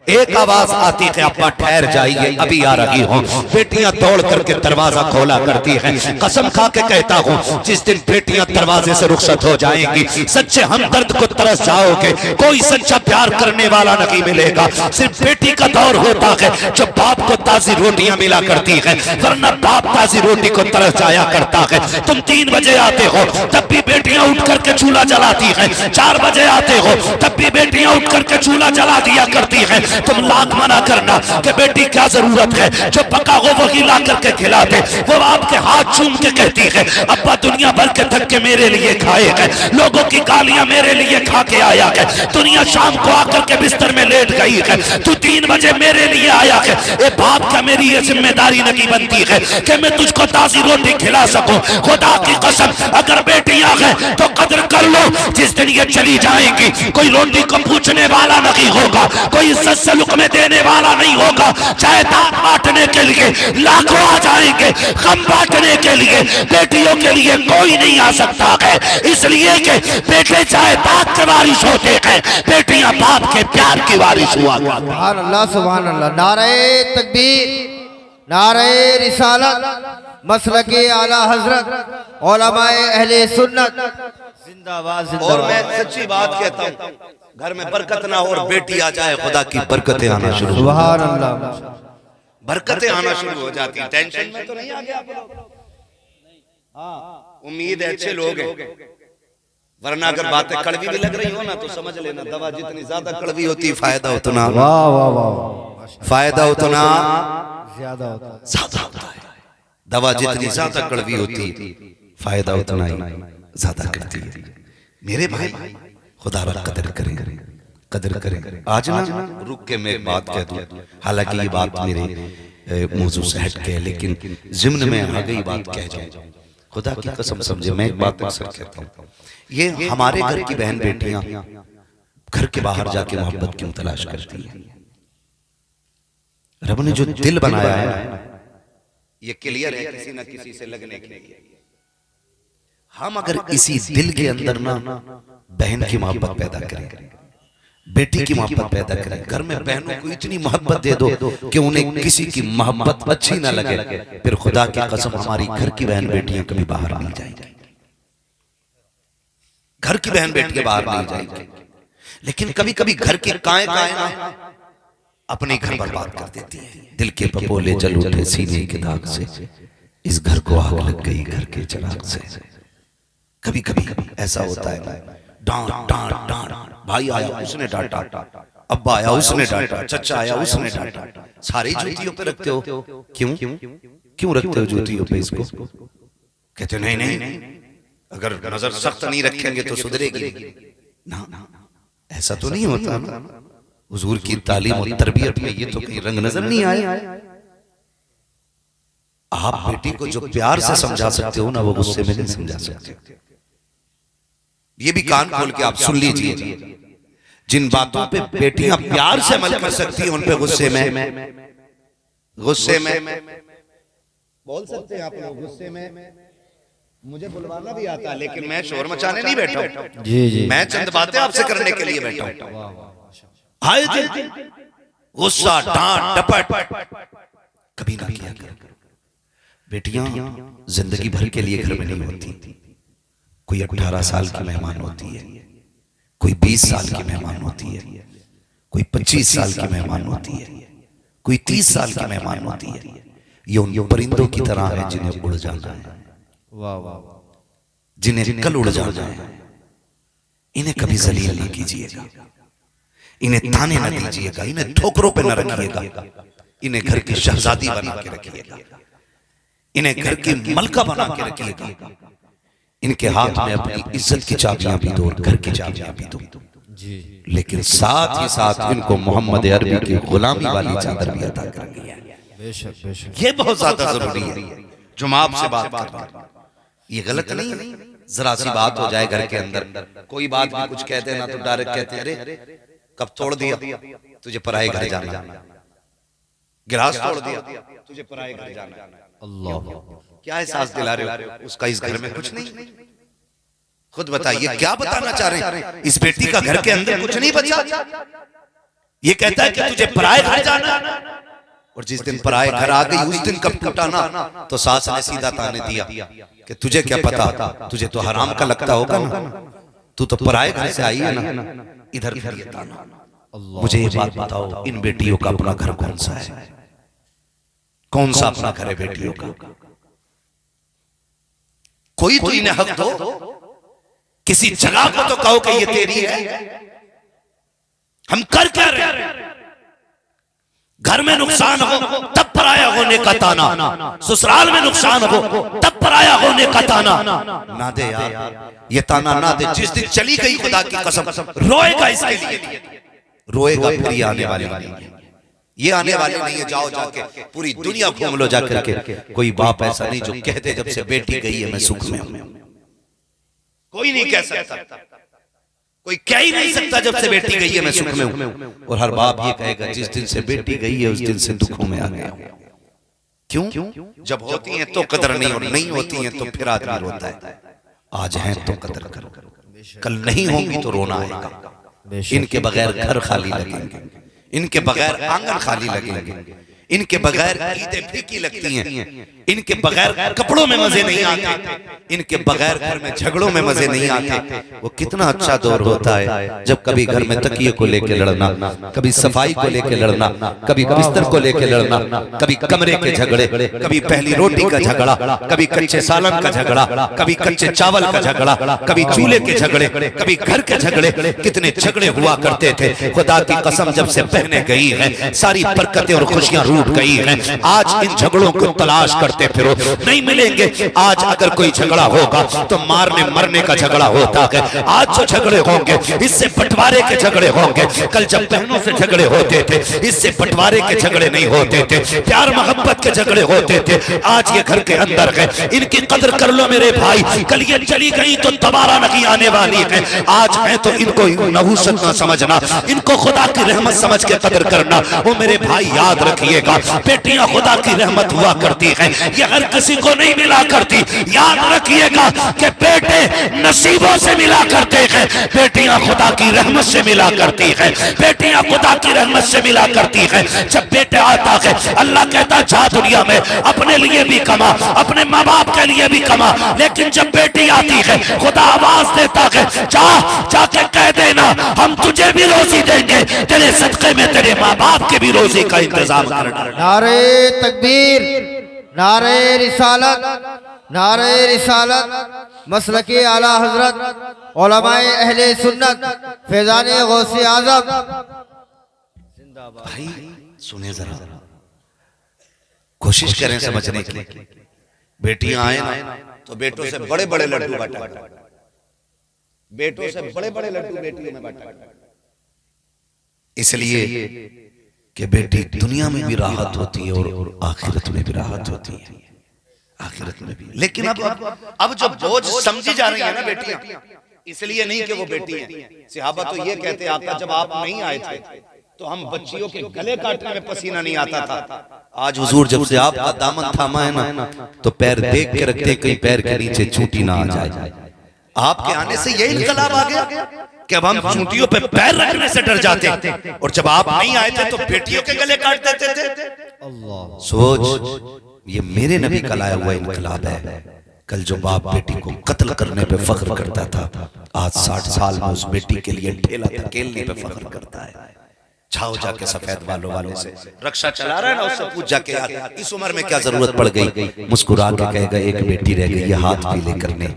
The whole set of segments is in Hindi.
एक आवाज आती है, अब्बा ठहर जाइए, अभी आ रही हूँ। बेटियां दौड़ करके दरवाजा खोला करती हैं। कसम खा के कहता हूँ, जिस दिन बेटियां दरवाजे से रुखसत हो जाएंगी, सच्चे हमदर्द को तरस जाओगे। कोई सच्चा प्यार करने वाला नहीं मिलेगा। सिर्फ बेटी का दौर होता है जो बाप को ताजी रोटियां मिला करती है, वरना बाप ताजी रोटी को तरस जाया करता है। तुम 3 बजे आते हो तब भी बेटियां उठ करके चूल्हा जलाती हैं। 4 बजे आते हो तब भी बेटियां उठ करके चूल्हा जला दिया करती हैं। तुम लाख मना करना कि बेटी क्या जरूरत है, जो पका हो वही ला करके खिलाते। वो आपके हाथ चूम के कहती है, अब्बा दुनिया भर के धक्के मेरे लिए खाए हैं, लोगों की गालियां मेरे लिए खा के आया है। दुनिया शाम को आकर के बिस्तर में लेट गई है, तू 3 बजे मेरे लिए आया है। ए बाप का मेरी ये जिम्मेदारी नहीं बनती है कि मैं तुझको ताजी रोटी खिला सकूं। खुदा की कसम, अगर बेटियां हैं तो कदर कर लो। जिस दिन ये चली जाएंगी, कोई रोटी को पूछने वाला नहीं होगा, कोई इज्जत से लुकमे देने वाला नहीं होगा। चाहे दांत बांटने के लिए लाखों आ जाएंगे, गम बांटने के लिए बेटियों के लिए कोई नहीं आ सकता है। इसलिए कि बेटे चाहे बाप के वारिस होते हैं, बेटियां बाप के प्यार की वारिस हुआ। सुभान अल्लाह, सुभान अल्लाह। नारे तकबीर, नारे रिसालत, मसलके आला हजरत, उलमाए अहले सुन्नत जिंदाबाद, जिंदाबाद। और मैं सच्ची बात कहता हूँ, घर में बरकत ना हो और बेटी आ जाए, खुदा की बरकतें आना शुरू, सुभान अल्लाह, बरकतें आना शुरू हो जाती हैं। टेंशन में तो नहीं आ गया आप लोग? उम्मीद है अच्छे लोग हैं, वरना अगर बातें कड़वी भी लग रही हो ना तो समझ लेना, दवा जितनी ज्यादा कड़वी होती है फायदा उतना, वाह वाह वाह, फायदा उतना ज्यादा होता है, ज्यादा होता है। दवा जितनी ज्यादा कड़वी होती है, फायदा उतना ही ज्यादा करती है। मेरे भाई, खुदा रा कदर करें, कदर करें। आज ना रुक के मैं एक बात कह दूं, हालांकि ये बात मेरे मौजू से हट के, लेकिन जिम्न में आ गई बात कह जाऊं। खुदा की कसम समझे, मैं एक बात अक्सर कहता हूँ, ये हमारे घर की बहन बेटियां घर के बाहर जाके मोहब्बत क्यों तलाश करती है? रब ने जो दिल बनाया है ये क्लियर है, किसी न किसी से लगने के लिए। हम अगर इसी दिल के अंदर ना बहन की मोहब्बत पैदा करें, बेटी की मोहब्बत पैदा करें, घर में बहनों को इतनी मोहब्बत दे दो कि उन्हें किसी की मोहब्बत अच्छी ना लगे, फिर खुदा की कसम हमारी घर की बहन बेटियां कभी बाहर नहीं जाएंगी, घर की बहन बेटियां बाहर नहीं जाएंगी। लेकिन कभी कभी घर की काएं ना अपने घर बर्बाद कर देती है। दिल के पपोले जल उठे सीने के दाग से, इस घर को आग लग गई घर के चिराग से। कभी कभी ऐसा होता है, डांट डांट डांट, भाई आया उसने डांटा, अब्बा आया उसने डांटा, चचा आया उसने डांटा, सारी जूतियों पे रखते हो क्यों? क्यों रखते हो जूतियों पे इसको? कहते नहीं नहीं, अगर नजर सख्त नहीं रखेंगे तो सुधरेगी ना। ऐसा तो नहीं होता ना। हुजूर की तालीम और तरबियत में ये तो कहीं रंग नजर नहीं आया। आप बेटी को जो प्यार से समझा सकते हो ना, वो गुस्से में नहीं समझा सकते। ये भी कान खोल के आप सुन लीजिए, जिन बातों पे बेटियां प्यार से अमल कर सकती हैं, उन पे गुस्से में बोल सकते हैं आप लोग। गुस्से में मुझे बुलवाना भी आता है, लेकिन मैं शोर मचाने नहीं बैठा हूं। जी जी, मैं चंद बातें आपसे करने के लिए बैठा हूं। आए दिन गुस्सा, डांट डपट कभी ना किया करो। बेटियां जिंदगी भर के लिए घर में नहीं होती। कोई 18 साल की मेहमान होती है, कोई 20 साल की मेहमान होती है, कोई 25 साल की मेहमान होती है, कोई 30 साल की मेहमान होती है। ये उन परिंदों की तरह है जिन्हें उड़ जाना है, वाह वाह, जिन्हें कल उड़ जाना है। इन्हें कभी जलील नहीं कीजिएगा, इन्हें ताने न दीजिएगा, इन्हें ठोकरों पे न रखिएगा। इन्हें घर की शहजादी बना के रखिएगा, इन्हें घर की मलका बना के रखिएगा। इनके हाथ में अपनी इज्जत की चाबियां भी दो, घर की चाबियां भी दो, लेकिन साथ ही साथ इनको मोहम्मद अरबी की गुलामी वाली चादर भी अता कर दिया। बेशक बेशक, ये बहुत ज्यादा जरूरी है। जो मैं आपसे बात कर रहा हूं, ये गलत नहीं है। जरा सी बात हो जाए घर के अंदर, कोई बात भी कुछ कह देना तो डायरेक्ट कहते हैं, अरे कब तोड़ दिया तुझे पराए घर जाना, गिलास तोड़ दिया तुझे पराए घर जाना। अल्लाह, क्या एहसास दिला रहे हो उसका इस घर में? कुछ नहीं। खुद बताइए क्या बताना चाह रहे हैं? इस बेटी का घर के अंदर कुछ नहीं बचा। ये कहता है कि तुझे पराए घर जाना, और जिस दिन पराए घर आ गई उस दिन कब टूटा ना, तो सास ने सीधा ताने दिया कि तुझे क्या पता, तुझे तो हराम का लगता होगा ना, तू तो पराए घर से आई है ना, इधर फिर ये ताना। मुझे ये बात बताओ, इन बेटियों का अपना घर कौन सा है? कौन सा अपना घर है बेटियों का? कोई तो इन्हें हक दो, किसी जगह को तो कहो कि ये तेरी है। हम कर क्या रहे? घर में नुकसान हो तब पराया होने का ताना, ससुराल में नुकसान हो तब पराया होने का ताना। ना दे यार, ये ताना ना दे। जिस दिन चली गई खुदा की कसम, रोएगा इसके लिए, रोएगा। फिर ये आने वाली नहीं है, ये आने वाली नहीं है। जाओ जाके पूरी दुनिया घूम लो जाकर के, कोई बाप ऐसा नहीं जो कहते जब से बेटी गई है मैं सुख में हूं। कोई नहीं कह सकता, कोई कह ही नहीं सकता जब से बेटी गई है मैं सुख में हूं। और हर बाप ये कहेगा जिस दिन से बेटी गई है उस दिन से दुखों में आ गया। क्यों? जब होती हैं तो कदर नहीं, और नहीं होती हैं तो फिर आदमी रोता है। आज हैं तो कदर करो, कल नहीं होंगी तो रोना आएगा। इनके बगैर घर खाली लगेंगे, इनके बगैर आंगन खाली लगेंगे, इनके बगैर ईदें फीकी लगती हैं, इनके बगैर कपड़ों में मजे नहीं आते, इनके बगैर घर में झगड़ों में मजे नहीं आते। वो कितना अच्छा दौर होता है जब कभी घर में तकिए को लेके लड़ना, कभी सफाई को लेके लड़ना, कभी बिस्तर को लेके लड़ना, कभी कमरे के झगड़े, कभी पहली रोटी का झगड़ा, कभी कच्चे सालन का झगड़ा, कभी कच्चे चावल का झगड़ा, कभी चूल्हे के झगड़े, कभी घर के झगड़े। कितने झगड़े हुआ करते थे। खुदा की कसम जब से बहने गई है सारी बरकतें और खुशियां रूठ गई हैं। आज इन झगड़ों को तलाश करते फिरो, नहीं मिलेंगे। आज अगर कोई झगड़ा होगा तो मारने मरने का झगड़ा होता है। आज जो झगड़े होंगे इससे बंटवारे के झगड़े होंगे। कल जब बहनों से झगड़े होते थे इससे बंटवारे के झगड़े नहीं होते थे, प्यार मोहब्बत के झगड़े होते थे। आज ये घर के अंदर है, इनकी कदर कर लो मेरे भाई। कल ये चली गई तो दोबारा नहीं आने वाली है। आज है तो इनको नहुसत न समझना, इनको खुदा की रहमत समझ के कदर करना। वो मेरे भाई याद रखिएगा, बेटियां खुदा की रहमत हुआ करती हैं, ये हर किसी को नहीं मिला करती। याद रखिएगा कि बेटे नसीबों से मिला करते हैं, बेटियां खुदा की रहमत से मिला करती हैं, बेटियां खुदा की रहमत से मिला करती हैं। जब बेटे आता है अल्लाह कहता जा दुनिया में अपने लिए भी कमा, अपने माँ बाप के लिए भी कमा। लेकिन जब बेटी आती है खुदा आवाज देता है जा जाके कह देना हम तुझे भी रोजी देंगे, तेरे सदके में तेरे माँ बाप के भी रोजी का इंतजाम करना। नारे तकबीर, नारे रिसालत, नारे रिसालत, मसलके आला हजरत उलमाए अहले सुन्नत फैजाने गौसे आजम। भाई सुने जरा, कोशिश करें समझने की। बेटियां आए ना तो बेटों से बड़े बड़े लड्डू बांटा, बेटों से बड़े बड़े लड्डू बेटियों में बांटा। इसलिए कि बेटी दुनिया में भी राहत होती है और आखिरत में भी राहत होती है, आखिरत में भी। लेकिन अब जो बोझ समझी जा रही है ना बेटियां, इसलिए नहीं कि वो बेटी है। सहाबा तो ये कहते आका जब आप नहीं आए थे तो हम बच्चियों के गले काटने में पसीना नहीं आता था। आज हुजूर जब से आपका दामन थामा है ना तो पैर देख के रखते कहीं पैर के नीचे चूंटी ना आ जाए। आपके आने से ये इनकलाब आ गया कि अब हम चूंटियों पे पैर रखने से डर जाते, और जब आप नहीं आए थे तो बेटियों के गले काट देते थे। सोच, ये मेरे नबी का लाया हुआ इनकलाब है। कल जो बाप बेटी को कत्ल करने पे फख्र करता था, आज 60 साल में उस बेटी के लिए ठेला धकेलने पे फख्र करता है। छाओ जाके सफेद बालों वाले से रक्षा चला रहा है ना, उससे पूछ जाके यार इस उम्र में क्या जरूरत पड़ गई। मुस्कुरा के कहेगा एक बेटी रह गई, ये हाथ पीले करने।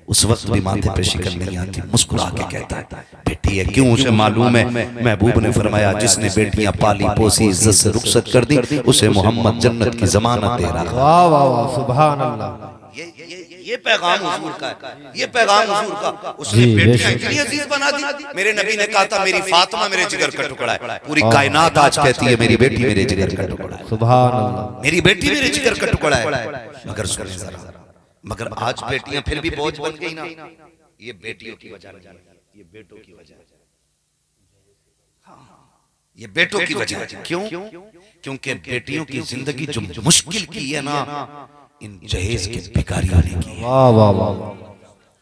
उस वक्त भी माथे पे शिकन नहीं आती, मुस्कुरा के कहता है बेटी है। क्यों? उसे मालूम है महबूब ने फरमाया जिसने बेटियां पाली पोसी इज्जत से रुखसत कर दी उसे मोहम्मद जन्नत की जमानत दे रहा है। वाह वाह वाह, सुभान अल्लाह। ये पैगाम हुजूर का है, ये पैगाम हुजूर का। उसने बेटियां इतनी अजीज बना दी। मेरे नबी ने कहा था मेरी फातिमा मेरे जिगर का टुकड़ा है। पूरी कायनात आज कहती है मेरी बेटी मेरे जिगर का टुकड़ा है। सुभान अल्लाह, मेरी बेटी मेरे जिगर का टुकड़ा है। मगर सुनिए जरा, मगर आज बेटियां फिर भी बोझ बन गई ना। ये बेटियों की वजह नहीं, ये बेटों की वजह। ये बेटों की वजह। क्यों? क्योंकि बेटियों की जिंदगी जो मुश्किल की है ना इन जहेज के भिखारियों ने की। वाह वाह वाह,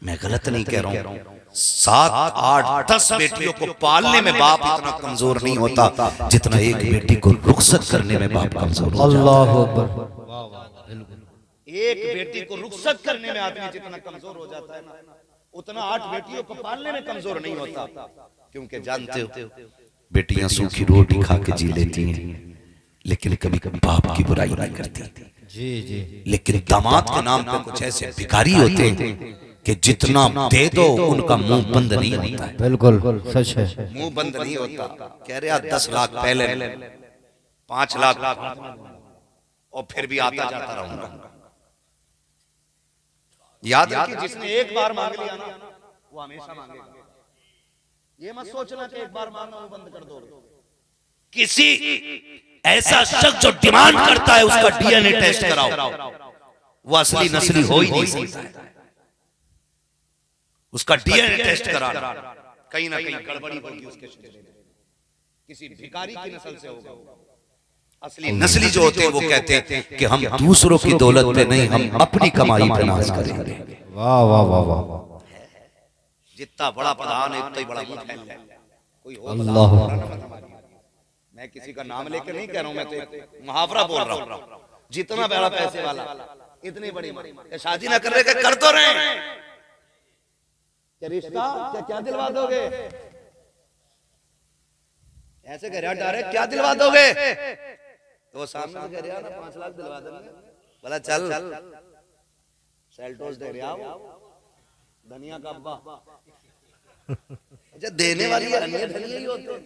मैं गलत नहीं कह रहा हूं, 7, 8, 10 बेटियों को पालने में बाप इतना कमजोर नहीं होता जितना एक बेटी को रुखसत करने में बाप कमजोर हो जाता अल्लाह अकबर। एक बेटी को रुखसत करने में आदमी जितना कमजोर हो जाता है ना, उतना 8 बेटियों को पालने में कमजोर नहीं होता। क्योंकि जानते हो बेटियां सूखी रोटी खा के जी लेती हैं, लेकिन कभी कभी बाप की बुराई नहीं करती। जी जी। लेकिन दामाद के नाम पे कुछ ऐसे भिखारी होते हैं कि जितना दे दो उनका मुंह बंद नहीं होता है। बिल्कुल सच है। मुंह बंद नहीं होता। कह रहे 10 लाख पहले, 5 लाख और फिर भी आता जाता रहूंगा। याद रखिए, जिसने एक बार मांग लिया ना वो हमेशा मांगेगा। ये मत सोचना कि एक बार मांगना वो बंद कर दो। किसी ऐसा शख्स जो डिमांड करता है उसका डीएनए टेस्ट कराओ, वो असली नस्ली हो ही नहीं सकता। उसका डीएनए टेस्ट कराना, कहीं ना कहीं गड़बड़ी होगी उसके शरीर में, किसी भिखारी की नस्ल से होगा। असली नस्ली जो होते हैं वो कहते हैं कि हम दूसरों की दौलत पे नहीं, हम अपनी कमाई पे नाज करेंगे। वाह वाह वाह वाह। जितना बड़ा प्रधान है उतना ही बड़ा मुंह फैल है। कोई हो अल्लाह। मैं किसी का नाम लेकर नहीं कह रहा हूं, मैं तो एक मुहावरा बोल रहा हूं। जितना बड़ा पैसे वाला इतनी बड़ी शादी ना कर रहे, कर तो रहे। क्या रिश्ता क्या दिलवा दोगे? ऐसे कह रहा डायरेक्ट क्या दिलवा दोगे? तो वो सामने से कह रहा ना 5 लाख दिलवा देंगे। बोला चल सेल्टोस दे रहा हो, धनिया का अब्बा। अच्छा देने वाली अन्य धनिया ही होते हैं,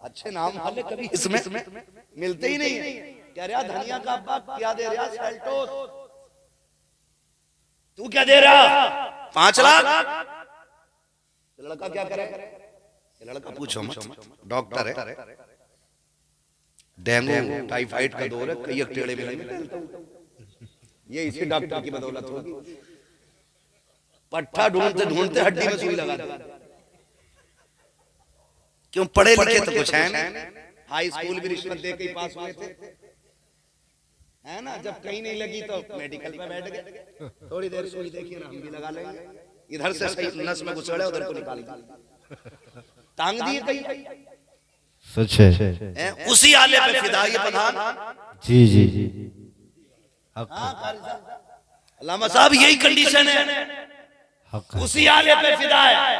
अच्छे नाम वाले कभी इसमें मिलते ही नहीं है। कह रहा धनिया का अब्बा क्या दे रहा? सेल्टोस। तू क्या दे रहा? 5 लाख। लड़का क्या करे? लड़का पूछो मत, डॉक्टर है, डेंगू टाइफाइड का दौर है, कई टेढ़े में ये इसी डॉक्टर की बदौलत होगी। पट्टा ढूंढते ढूंढते हड्डी में सुई लगा दी। क्यों? पढ़े लिखे तो कुछ है ना, हाई स्कूल भी रिश्वत दे के पास हुए थे, है ना। जब कहीं नहीं लगी तो मेडिकल पे बैठ गए, थोड़ी देर सुई देखिए ना हम भी लगा लेंगे, इधर से सही नस में घुसड़े उधर को निकाल टांग दिए कहीं। सच है। उसी आले पे फिदा ये प्रधान। जी जी जी। अल्लामा साहब यही कंडीशन है, उसी आले पे फिदा है,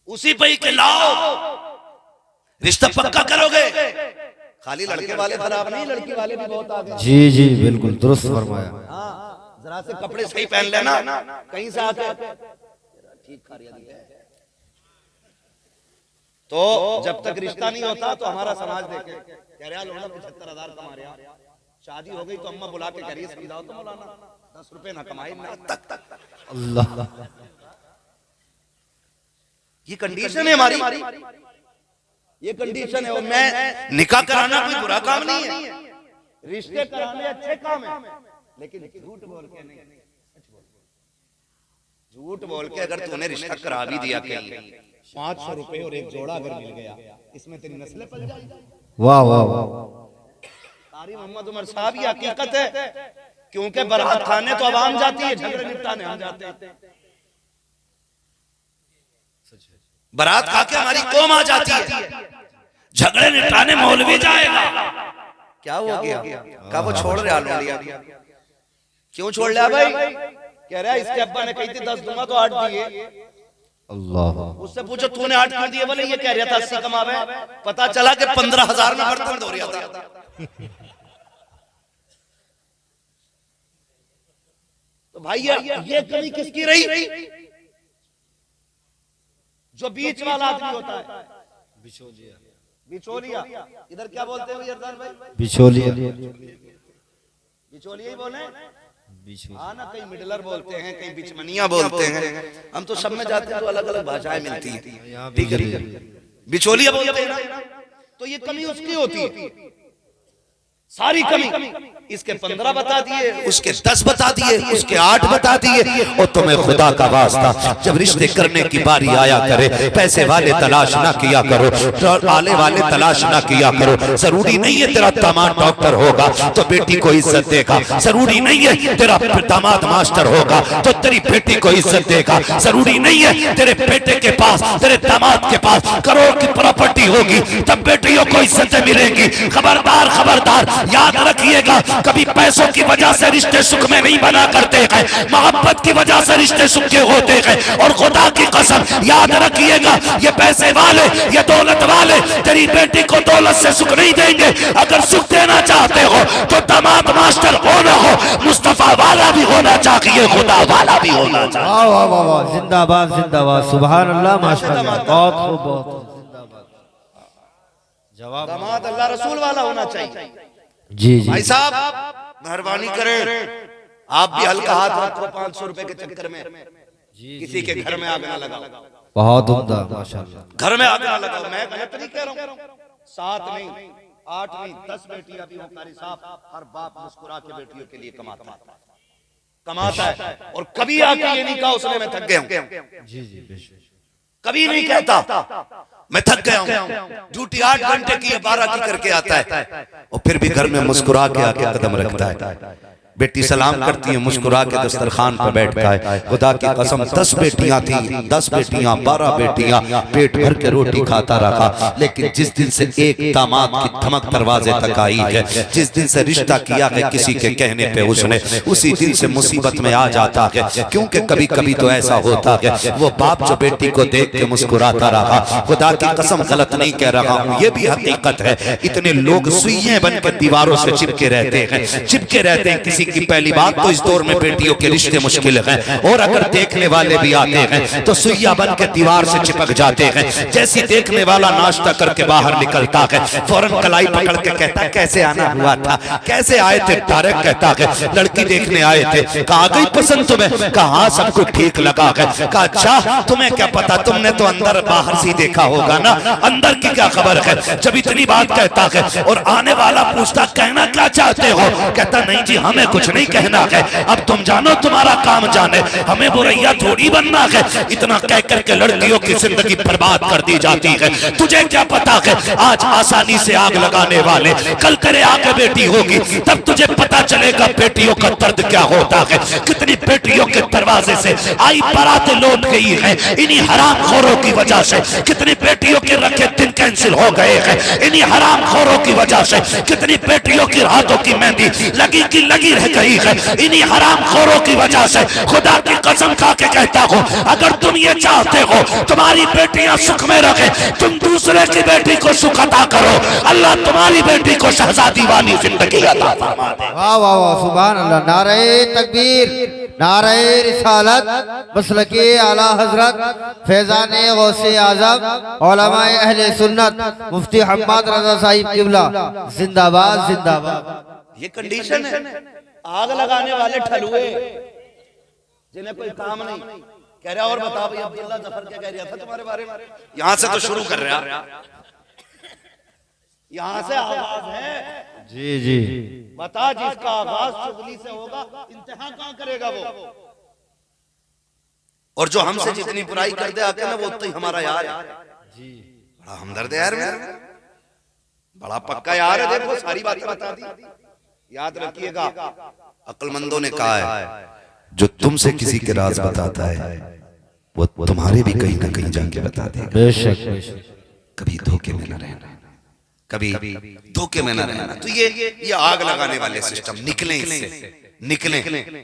उसी पे ही लाओ रिश्ता पक्का करोगे। खाली लड़के वाले खराब नहीं, लड़की वाले भी बहुत आगे। जी जी बिल्कुल दुरुस्त फरमाया। जरा से कपड़े सही पहन लेना, कहीं से आके ठीक तो जब तक रिश्ता नहीं होता तो हमारा समाज देखे कह रहा लोना 75,000 कमा रहा, शादी हो गई तो अम्मा बुला के कह रही है समझाओ तो मौलाना 10 रुपए ना कमाए ना तक। अल्लाह। ये कंडीशन है हमारी, ये कंडीशन है। और मैं निकाह कराना कोई बुरा काम नहीं है, रिश्ते कराने अच्छे काम है, लेकिन झूठ बोल के नहीं। झूठ बोल के अगर तूने रिश्ता करा भी दिया कहीं 500 रुपए और एक जोड़ा अगर मिल गया, इसमें तेरी नस्लें पल जाएगी। वाह वाह वाह। कारी मोहम्मद उमर साहब ये हकीकत है, क्योंकि बारात खाने तो आवाम जाती है, झगड़े निपटाने हम जाते हैं। बारात खा के हमारी कौम आ जाती है, झगड़े निपटाने मौलवी जाएगा। क्या हो गया? क्या वो छोड़ रहा लिया? क्यों छोड़ लिया भाई? कह रहा है इसके अब्बा ने कही थी 10 दूंगा तो 8 दिए। अल्लाह। उससे पूछो तूने 8 क्यों दिए? बोले ये कह रहा था 80 कमावे, पता चला कि 15,000 में बर्तन धो रहा था। तो भाई ये कमी किसकी रही? जो बीच वाला आदमी होता है, बिचौलिया। इधर क्या बोलते हैं अरदान भाई? बिचौलिया। बिचौलिया ही बोले। हाँ ना, कई मिडलर बोलते हैं, कई बिचमनिया बोलते हैं। हम तो सब में जाते हैं तो अलग अलग भाषाएं मिलती हैं। ठीक है, बिचौलिया बोलते हैं ना, तो ये कमी उसकी होती है। सारी कमी। इसके 15 बता दिए, उसके 10 बता दिए, उसके 8 बता दिए। और तुम्हें खुदा का वास्ता जब रिश्ते करने की बारी आया करे, पैसे वाले तलाश ना किया करो, आले वाले तलाश ना किया करो। जरूरी नहीं है तेरा दामाद डॉक्टर होगा तो बेटी को इज्जत देगा, जरूरी नहीं है तेरा दामाद मास्टर होगा तो तेरी बेटी को इज्जत देगा, जरूरी नहीं है तेरे बेटे के पास, तेरे दामाद के पास करोड़ की प्रॉपर्टी होगी तब बेटियों को इज्जतें मिलेंगी। खबरदार खबरदार, याद रखिएगा, कभी पैसों की वजह से रिश्ते सुख में नहीं बना करते हैं, मोहब्बत की वजह से रिश्ते सुख के होते हैं। और खुदा की कसम याद रखिएगा, ये पैसे वाले, ये दौलत वाले तेरी बेटी को दौलत से सुख नहीं देंगे। अगर सुख देना चाहते हो तो दामाद मास्टर होना हो, मुस्तफा वाला भी होना चाहिए, खुदा वाला भी होना चाहिए। वाह वाह वाह वाह, जिंदाबाद जिंदाबाद, सुभान अल्लाह, माशाअल्लाह, बहुत खूब, बहुत खूब, जिंदाबाद। जवाब दामाद अल्लाह रसूल वाला होना चाहिए। जी जी भाई साहब मेहरबानी करें, आप भी हल्का हाथ रखो 500 रुपए के चक्कर में किसी के घर में आग ना लगाओ, बहुत उम्दा, माशाअल्लाह। घर में आग ना लगाओ। मैं गलत नहीं कह रहा हूँ, 7 नहीं 8 नहीं 10 बेटियां भी हो कारी साहब, हर बाप मुस्कुरा के बेटियों के लिए कमाता है। और कभी आके ये नहीं कहा उसने मैं थक गया हूँ, जी जी बेशक, कभी नहीं कहता मैं थक गया हूँ। ड्यूटी 8 घंटे की 12 की करके आता है और फिर भी घर में मुस्कुरा के आके कदम रखता है। बेटी सलाम करती है, मुस्कुरा के दस्तरखान पर बैठता है। खुदा की कसम 10 बेटियां थी, 10 बेटियां 12 बेटियां, पेट भर के रोटी खाता रहा। लेकिन जिस दिन से एक दामाद की धमक दरवाजे तक आई है, जिस दिन से रिश्ता किया है किसी के कहने पे उसने, उसी दिन से मुसीबत में आ जाता है। क्योंकि कभी कभी तो ऐसा होता है वो बाप जो बेटी को देख के मुस्कुराता रहा, खुदा की कसम गलत नहीं कह रहा हूँ, ये भी हकीकत है। इतने लोग सुइयां बन के दीवारों से चिपके रहते हैं किसी की। पहली बात तो इस दौर में बेटियों के रिश्ते मुश्किल हैं, और अगर देखने वाले भी आते हैं तो सुइया बन के दीवार से चिपक जाते हैं। जैसी देखने वाला नाश्ता करके बाहर निकलता है फौरन कलाई पकड़ के कहता है कैसे आना हुआ था, कैसे आए थे। डायरेक्ट कहता है लड़की देखने आए थे, कहा गई पसंद तुम्हें, कहा सब कुछ ठीक लगा है। कहा अच्छा तुम्हें क्या पता, तुमने तो अंदर बाहर से देखा होगा ना, अंदर की क्या खबर है। जब इतनी बात कहता है और आने वाला पूछता कहना क्या चाहते हो, कहता नहीं जी हमें कुछ नहीं कहना है, अब तुम जानो तुम्हारा काम जाने, हमें बुरैया थोड़ी बनना है। इतना कह करके लड़कियों की जिंदगी बर्बाद कर दी जाती है। तुझे क्या पता है आज आसानी से आग लगाने वाले कल तेरे आगे बेटी होगी, तब तुझे पता चलेगा बेटियों का दर्द क्या होता है। कितनी बेटियों के दरवाजे से आई बारातें लौट गई है इन्हीं हरामखोरों की वजह से, कितनी बेटियों के रखे दिन कैंसिल हो गए हैं इन्हीं हरामखोरों की वजह से, कितनी बेटियों की रातों की मेहंदी लगी की लगी रह गई है इन्हीं हरामखोरों की वजह से। खुदा की कसम खा के कहता हूँ अगर तुम ये चाहते हो तुम्हारी बेटियां सुख में रखे, तुम दूसरे की बेटी को सुख अता करो, अल्लाह तुम्हारी बेटी को शहजादी वाली जिंदगी अता फरमा दे। वाह वाह वाह, सुभान अल्लाह, नारे तकबीर, नारे रिसालत, मसलके आला हजरत फैजान गौसे आजम उलमाए अहले सुन्नत मुफ्ती हम्माद रजा साहिब किबला जिंदाबाद जिंदाबाद। ये कंडीशन है। आग लगाने वाले ठलुए जिन्हें कोई काम नहीं, कह रहा और बता भाई अब्दुल्ला जफर क्या कह रहा था तुम्हारे बारे में। यहां से तो शुरू कर रहा, यहां से आवाज है। जी जी बता जिसका आगाज चुगली से होगा इंतहा कहां करेगा वो। और जो हमसे जितनी बुराई कर दे आके ना वो उतना ही हमारा यार है। जी बड़ा हमदर्द है यार, मेरा बड़ा पक्का यार है। देखो सारी बातें बता दी, याद रखिएगा। अक्लमंदों ने कहा है जो तुमसे किसी के राज बताता है वो तुम्हारे भी कहीं ना कहीं जाके बता देगा। बेशक, कभी धोखे में न रहना, कभी धोखे में न रहना। तो ये आग लगाने वाले सिस्टम निकले, इससे निकले।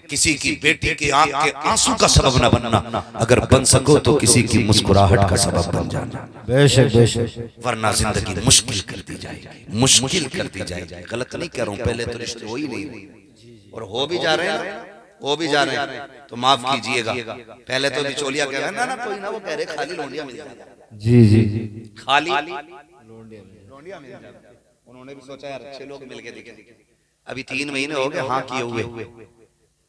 किसी की बेटी की आंख के आंसू का सबब न बनना, अगर बन सको तो किसी की मुस्कुराहट का सबब बन जाना। बेशक बेशक, वरना जिंदगी मुश्किल कर दी जाएगी, मुश्किल कर दी जाएगी। गलत नहीं कह रहा हूं, पहले तो रिश्ते हो ही नहीं और हो भी जा रहे हैं, हो भी जा रहे हैं, तो माफ कीजिएगा। पहले तो बिचौलिया कह रहे ना कोई ना, वो कह रहे खाली लोंडिया मिल जाए। जी जी, खाली लोंडिया मिल जाए। उन्होंने भी सोचा यार अच्छे लोग मिल के दिखे। अभी 3 महीने हो गए हाँ किए हुए,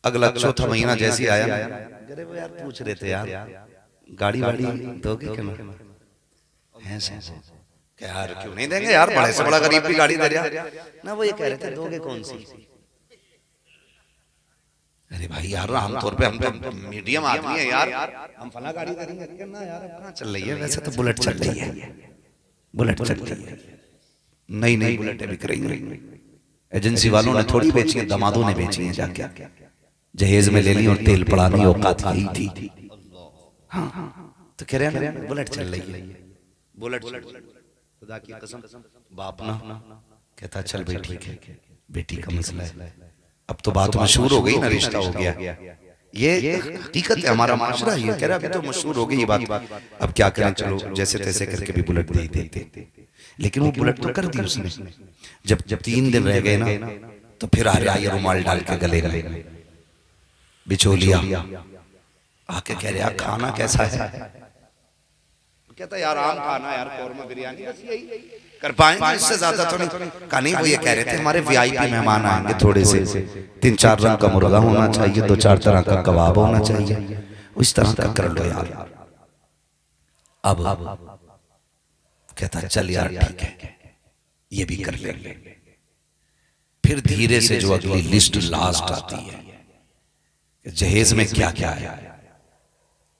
अगला चौथा महीना जैसे आया अरे वो यार पूछ रहे थे यार गाड़ी वाड़ी दोगे क्या? यार क्यों नहीं देंगे यार, बड़े से बड़ा गरीब भी गाड़ी दे रहा ना। वो ये कह रहे थे दोगे कौन सी? अरे भाई यार आमतौर पे हम तो मीडियम आदमी है यार, हम फला गाड़ी करेंगे ना यार। कहाँ चल रही है? वैसे तो बुलेट चल रही है, बुलेट चल रही है। नई नई बुलेटें बिक रही हैं। एजेंसी वालों ने थोड़ी बेची है, दमादों ने बेची है जाके, जहेज में ले ली और तेल पड़ानी औकात यही थी। हाँ तो कह रहे हैं बुलेट चल रही है, बुलेट। खुदा की कसम बाप ना कहता चल भाई ठीक है, बेटी का मसला है। अब तो बात मशहूर हो गई ना, रिश्ता हो गया। ये हकीकत है, हमारा माशरा ये कह रहा है। अभी तो मशहूर हो गई ये बात, अब क्या करें, चलो जैसे तैसे करके भी बुलेट दे देते। लेकिन वो बुलेट तो कर दी उसने। जब 3 दिन रह गए ना, तो फिर आ रहा ये रुमाल डाल के गले में बिचौलिया आके कह रहा खाना कैसा है? कहता यार आम खाना यार, कौरमा बिरयानी, बस यही कर पाएंगे, इससे ज्यादा तो नहीं। कहा नहीं, वो ये कह रहे थे हमारे वीआईपी मेहमान आएंगे, थोड़े से 3-4 रंग का मुर्गा होना चाहिए, 2-4 तरह का कबाब होना चाहिए, उस तरह का कर लो यार। अब कहता चल यार ठीक है, ये भी कर लेंगे। फिर धीरे से जो अगली लिस्ट लास्ट आती है, जहेज में क्या क्या है।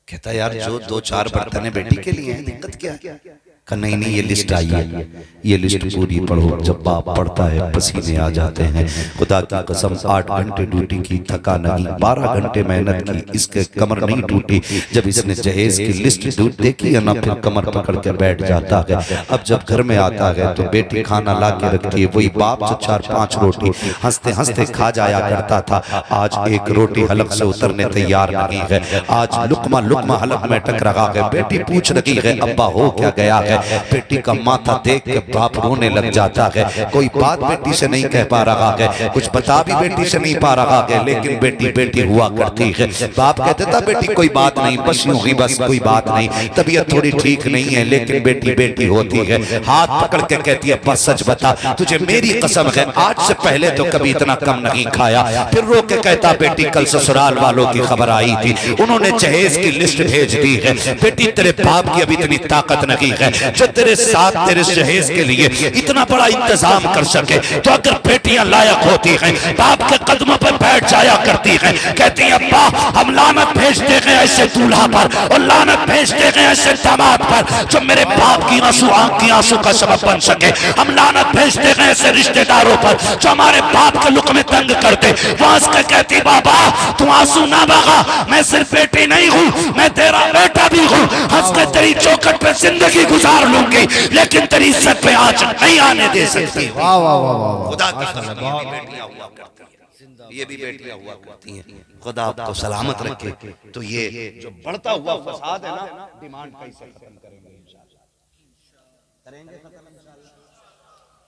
कहता यार जो 2-4 बर्तन बेटी के लिए हैं, दिक्कत क्या है? नहीं नहीं, ये लिस्ट आई है, ये लिस्ट पूरी पढ़ो। जब बाप पढ़ता है पसीने आ जाते हैं। खुदा की कसम 8 घंटे ड्यूटी की, थका नहीं, 12 घंटे मेहनत की, इसके कमर नहीं टूटी। जब इसने जहेज की लिस्ट देखी है ना, फिर कमर पकड़ के बैठ जाता है। अब जब घर में आता है तो बेटी खाना ला के रखती है, वही बाप जो 4-5 रोटी हंसते हंसते खा जाया करता था, आज एक रोटी हलक से उतरने तैयार नहीं है। आज लुकमा लुकमा हलक में टक रहा है। बेटी पूछ रही है अब्बा हो क्या गया है? बेटी का माथा देख के बाप रोने लग जाता है। कोई बात बेटी से नहीं कह पा रहा है, कुछ बता भी बेटी से नहीं पा रहा है, लेकिन बेटी बेटी हुआ करती है। बाप कहते था बेटी कोई बात नहीं, बस यूं ही, बस कोई बात नहीं, तबीयत थोड़ी ठीक नहीं है, लेकिन बेटी बेटी होती है। हाथ पकड़ के कहती है बस सच बता, तुझे मेरी कसम है आज से पहले तो कभी इतना कम नहीं खाया। फिर रो के कहता बेटी कल ससुराल वालों की खबर आई थी, उन्होंने जहेज की लिस्ट भेज दी है। बेटी तेरे बाप की अभी इतनी ताकत नहीं है जो तेरे साथ तेरे जहेज के लिए इतना बड़ा इंतजाम कर सके। तो अगर बेटियां लायक होती हैं, बाप के कदमों पर बैठ जाया करती हैं, कहती हैं अब्बा हम लानत भेजते हैं ऐसे दूल्हा पर, और लानत भेजते हैं ऐसे दामाद पर जो मेरे बाप की आंख की आंसू का सबब बन सके। हम लानत भेजते हैं ऐसे रिश्तेदारों पर जो हमारे बाप के लुक़्मे तंग करते। वहां से कहती बाबा तू आंसू ना बहा, मैं सिर्फ बेटी नहीं हूँ, मैं तेरा बेटा भी हूँ। हंस के तेरी चौखट पे जिंदगी गुजार लूंगी, लेकिन तेरी इज्जत पे आज नहीं आने दे सकती। वाह वाह वाह वाह, खुदा की कसम ये भी बेटियां हुआ करती हैं, ये भी बेटियां हुआ करती हैं। खुदा आपको सलामत रखे। तो ये जो बढ़ता हुआ फसाद है ना, डिमांड कैसे खत्म करेंगे?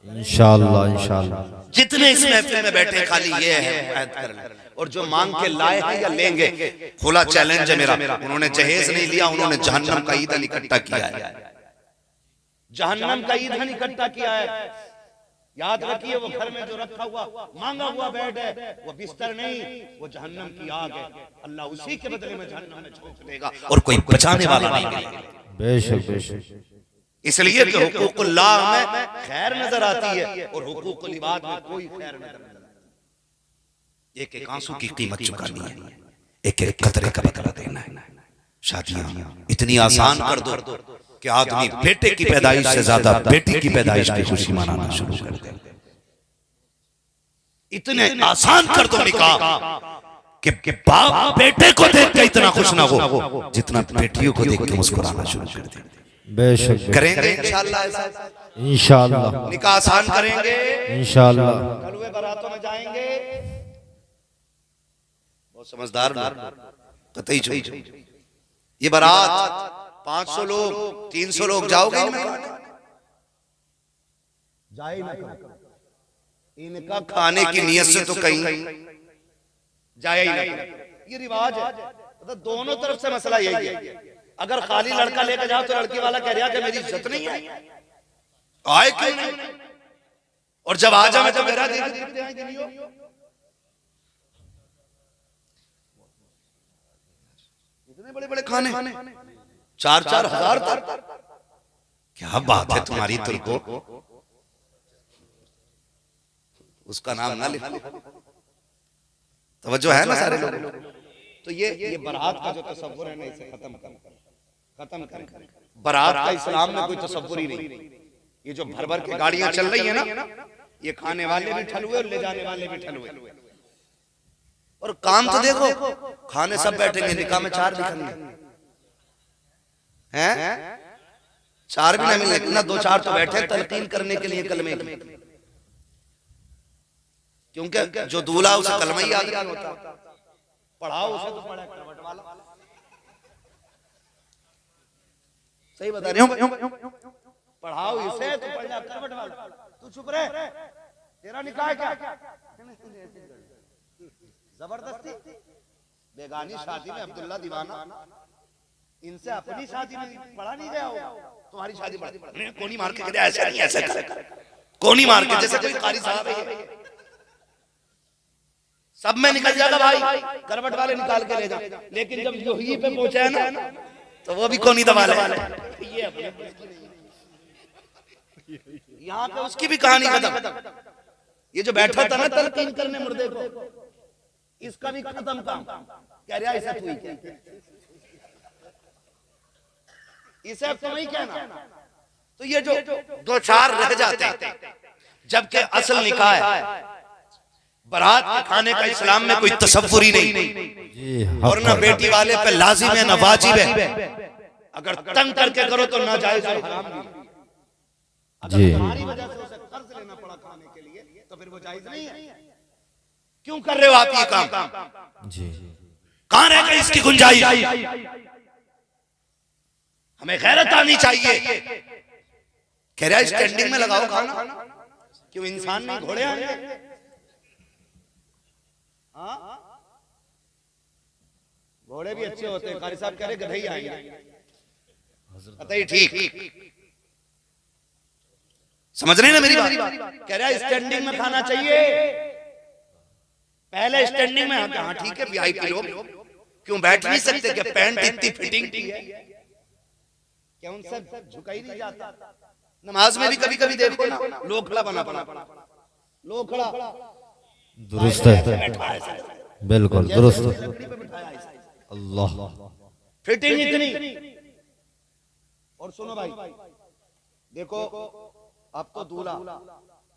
इंशाअल्लाह इंशाअल्लाह। जितने इस महफिल में बैठे खाली ये है ऐद कर लें, और जो मांग के लाए हैं या लेंगे, खुला चैलेंज है मेरा। उन्होंने जहेज नहीं लिया, उन्होंने जहन्नम का ईंधन इकट्ठा किया है, जहन्नम का ईंधन इकट्ठा किया है। याद रखिए वो घर में जो रखा हुआ मांगा हुआ बेड है, वो बिस्तर नहीं, वो जहन्नम की आग है। अल्लाह उसी के बदले में जहन्नम में झोंक देगा और कोई बचाने वाला नहीं मिलेगा। बेशक बेशक। इसलिए कि हुकूकुल्लाह में खैर नजर आती है और हुकूकुल इबाद में कोई खैर नजर नहीं आती। एक एक आंसू की कीमत चुकानी है, एक एक कतरे का बदला देना है। शादियां इतनी आसान कर दो कि आदमी बेटे की पैदाइश से ज्यादा बेटी की पैदाइश की खुशी मनाना शुरू कर दे। इतने आसान कर दो निकाह कि बाप बेटे को देख के इतना खुश ना हो जितना बेटियों को देख के मुस्कुराना शुरू कर दे। बेशक करेंगे इंशाअल्लाह, ऐसा इंशाअल्लाह, निकाह आसान करेंगे इंशाअल्लाह। कलवे बारातों में जाएंगे, बहुत समझदार लोग कतई जो ये बारात 500 लोग 300 लोग जाओगे इनमें, जाए ना इनका खाने की नियत से तो कहीं जाए ही ना। ये रिवाज है, तो दोनों तरफ से मसला यही है। अगर खाली लड़का लेकर जाओ तो लड़की वाला कह रहा है कि मेरी इज्जत नहीं है, आए क्यों नहीं, और जब आ जाए तो मेरा देखते हैं गिनियो। इतने बड़े बड़े खाने 4-4 हजार तक, क्या बात है तुम्हारी तुर्को, उसका नाम ना लिखो। तवज्जो है ना सारे लोग। तो ये बारात का जो तसव्वुर है ना, इसे खत्म कर। बारात का इस्लाम में कोई तसव्वुर ही नहीं। ये जो भर भर के गाड़ियां चल रही है ना, ये खाने वाले भी ठल हुए और ले जाने वाले भी ठल हुए। और काम तो देखो, खाने सब बैठेंगे, निकाह में 4 लिखेंगे हैं, 4 भी ना मिले ना, 2-4 तो बैठे तलकीन करने के लिए कलमे की, क्योंकि जो दूल्हा उसे कलमा ही याद नहीं होता। पढ़ाओ उसे तो पढ़े करवट वाला। सही बता रही हूं, पढ़ाओ इसे तो पढ़ जा करवट वाला। तू चुप रहे, तेरा निकाह क्या? जबरदस्ती बेगानी शादी में अब्दुल्ला दीवाना, इनसे अपनी शादी में पढ़ा नहीं गया हो, तुम्हारी शादी पढ़ा कोनी मार के ऐसा नहीं, ऐसा कर कोनी मार के, जैसे कोई कारी साहब है, सब में निकल जाएगा भाई, करवट वाले निकाल के ले जा। लेकिन जब यही पे पहुंचा है ना, तो वो भी कोनी दबा ले। ये यहाँ पे उसकी भी कहानी खत्म। ये जो बैठा था ना तलकीन करने मुर्दे को, इसका भी खत्म काम। कह रहा इसे तू ही क्या, इसे अब तुम ही कहना। तो ये जो 2-4 रह जाते हैं, जबकि असल निकाह है, बारात के खाने का इस्लाम में कोई तसव्वुर ही नहीं। और ना बेटी वाले पे लाजिम है ना वाजिब है। अगर तंग करके करो तो नाजायज और हराम भी। अगर तुम्हारी वजह से उसे कर्ज लेना पड़ा खाने के लिए, तो फिर वो जायज नहीं है। क्यों कर रहे हो आप ये काम? कहां रह गई इसकी गुंजाइश? हमें गैरत आनी चाहिए। कह रहा है स्टैंडिंग में लगाओ खाना, क्यों इंसान नहीं घोड़े आएंगे? घोड़े भी अच्छे होते हैं, कारी साहब कह रहे गधे ही आएंगे। कतई ठीक, समझ रहे ना मेरी बात? कह रहा है स्टैंडिंग में खाना चाहिए। पहले स्टैंडिंग में, हाँ ठीक है, वीआईपी लोग क्यों बैठ नहीं सकते? क्या पैंट इतनी फिटिंग की है, क्या उनसे झुका ही नहीं जाता? नमाज में भी कभी कभी देखो ना, लोखड़ा बना लोखड़ा दुरुस्त है, बिल्कुल दुरुस्त। अल्लाह, फिटिंग इतनी। और सुनो भाई, देखो अब तो दूल्हा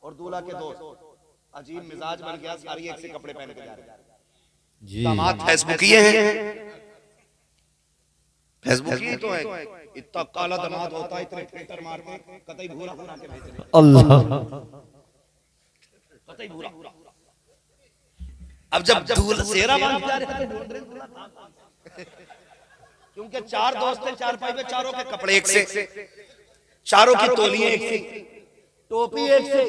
और दूल्हा के दोस्त अजीब मिजाज बन गया, सारी एक से कपड़े पहन के जा रहे हैं। दामाद फेसबुक ये है, फेसबुक ही तो है। इतना काला दामाद होता है, इतने फिल्टर मारते, कतई भूरा बना के भेज रहे। अल्लाह, कतई भूरा। अब जब दूल्हा सेहरा बांध के जा रहे हैं, ढूंढ रहे, क्योंकि 4 दोस्त थे, 4 भाई में, चारों के कपड़े एक से, चारों की तोलियां एक से, टोपी एक से।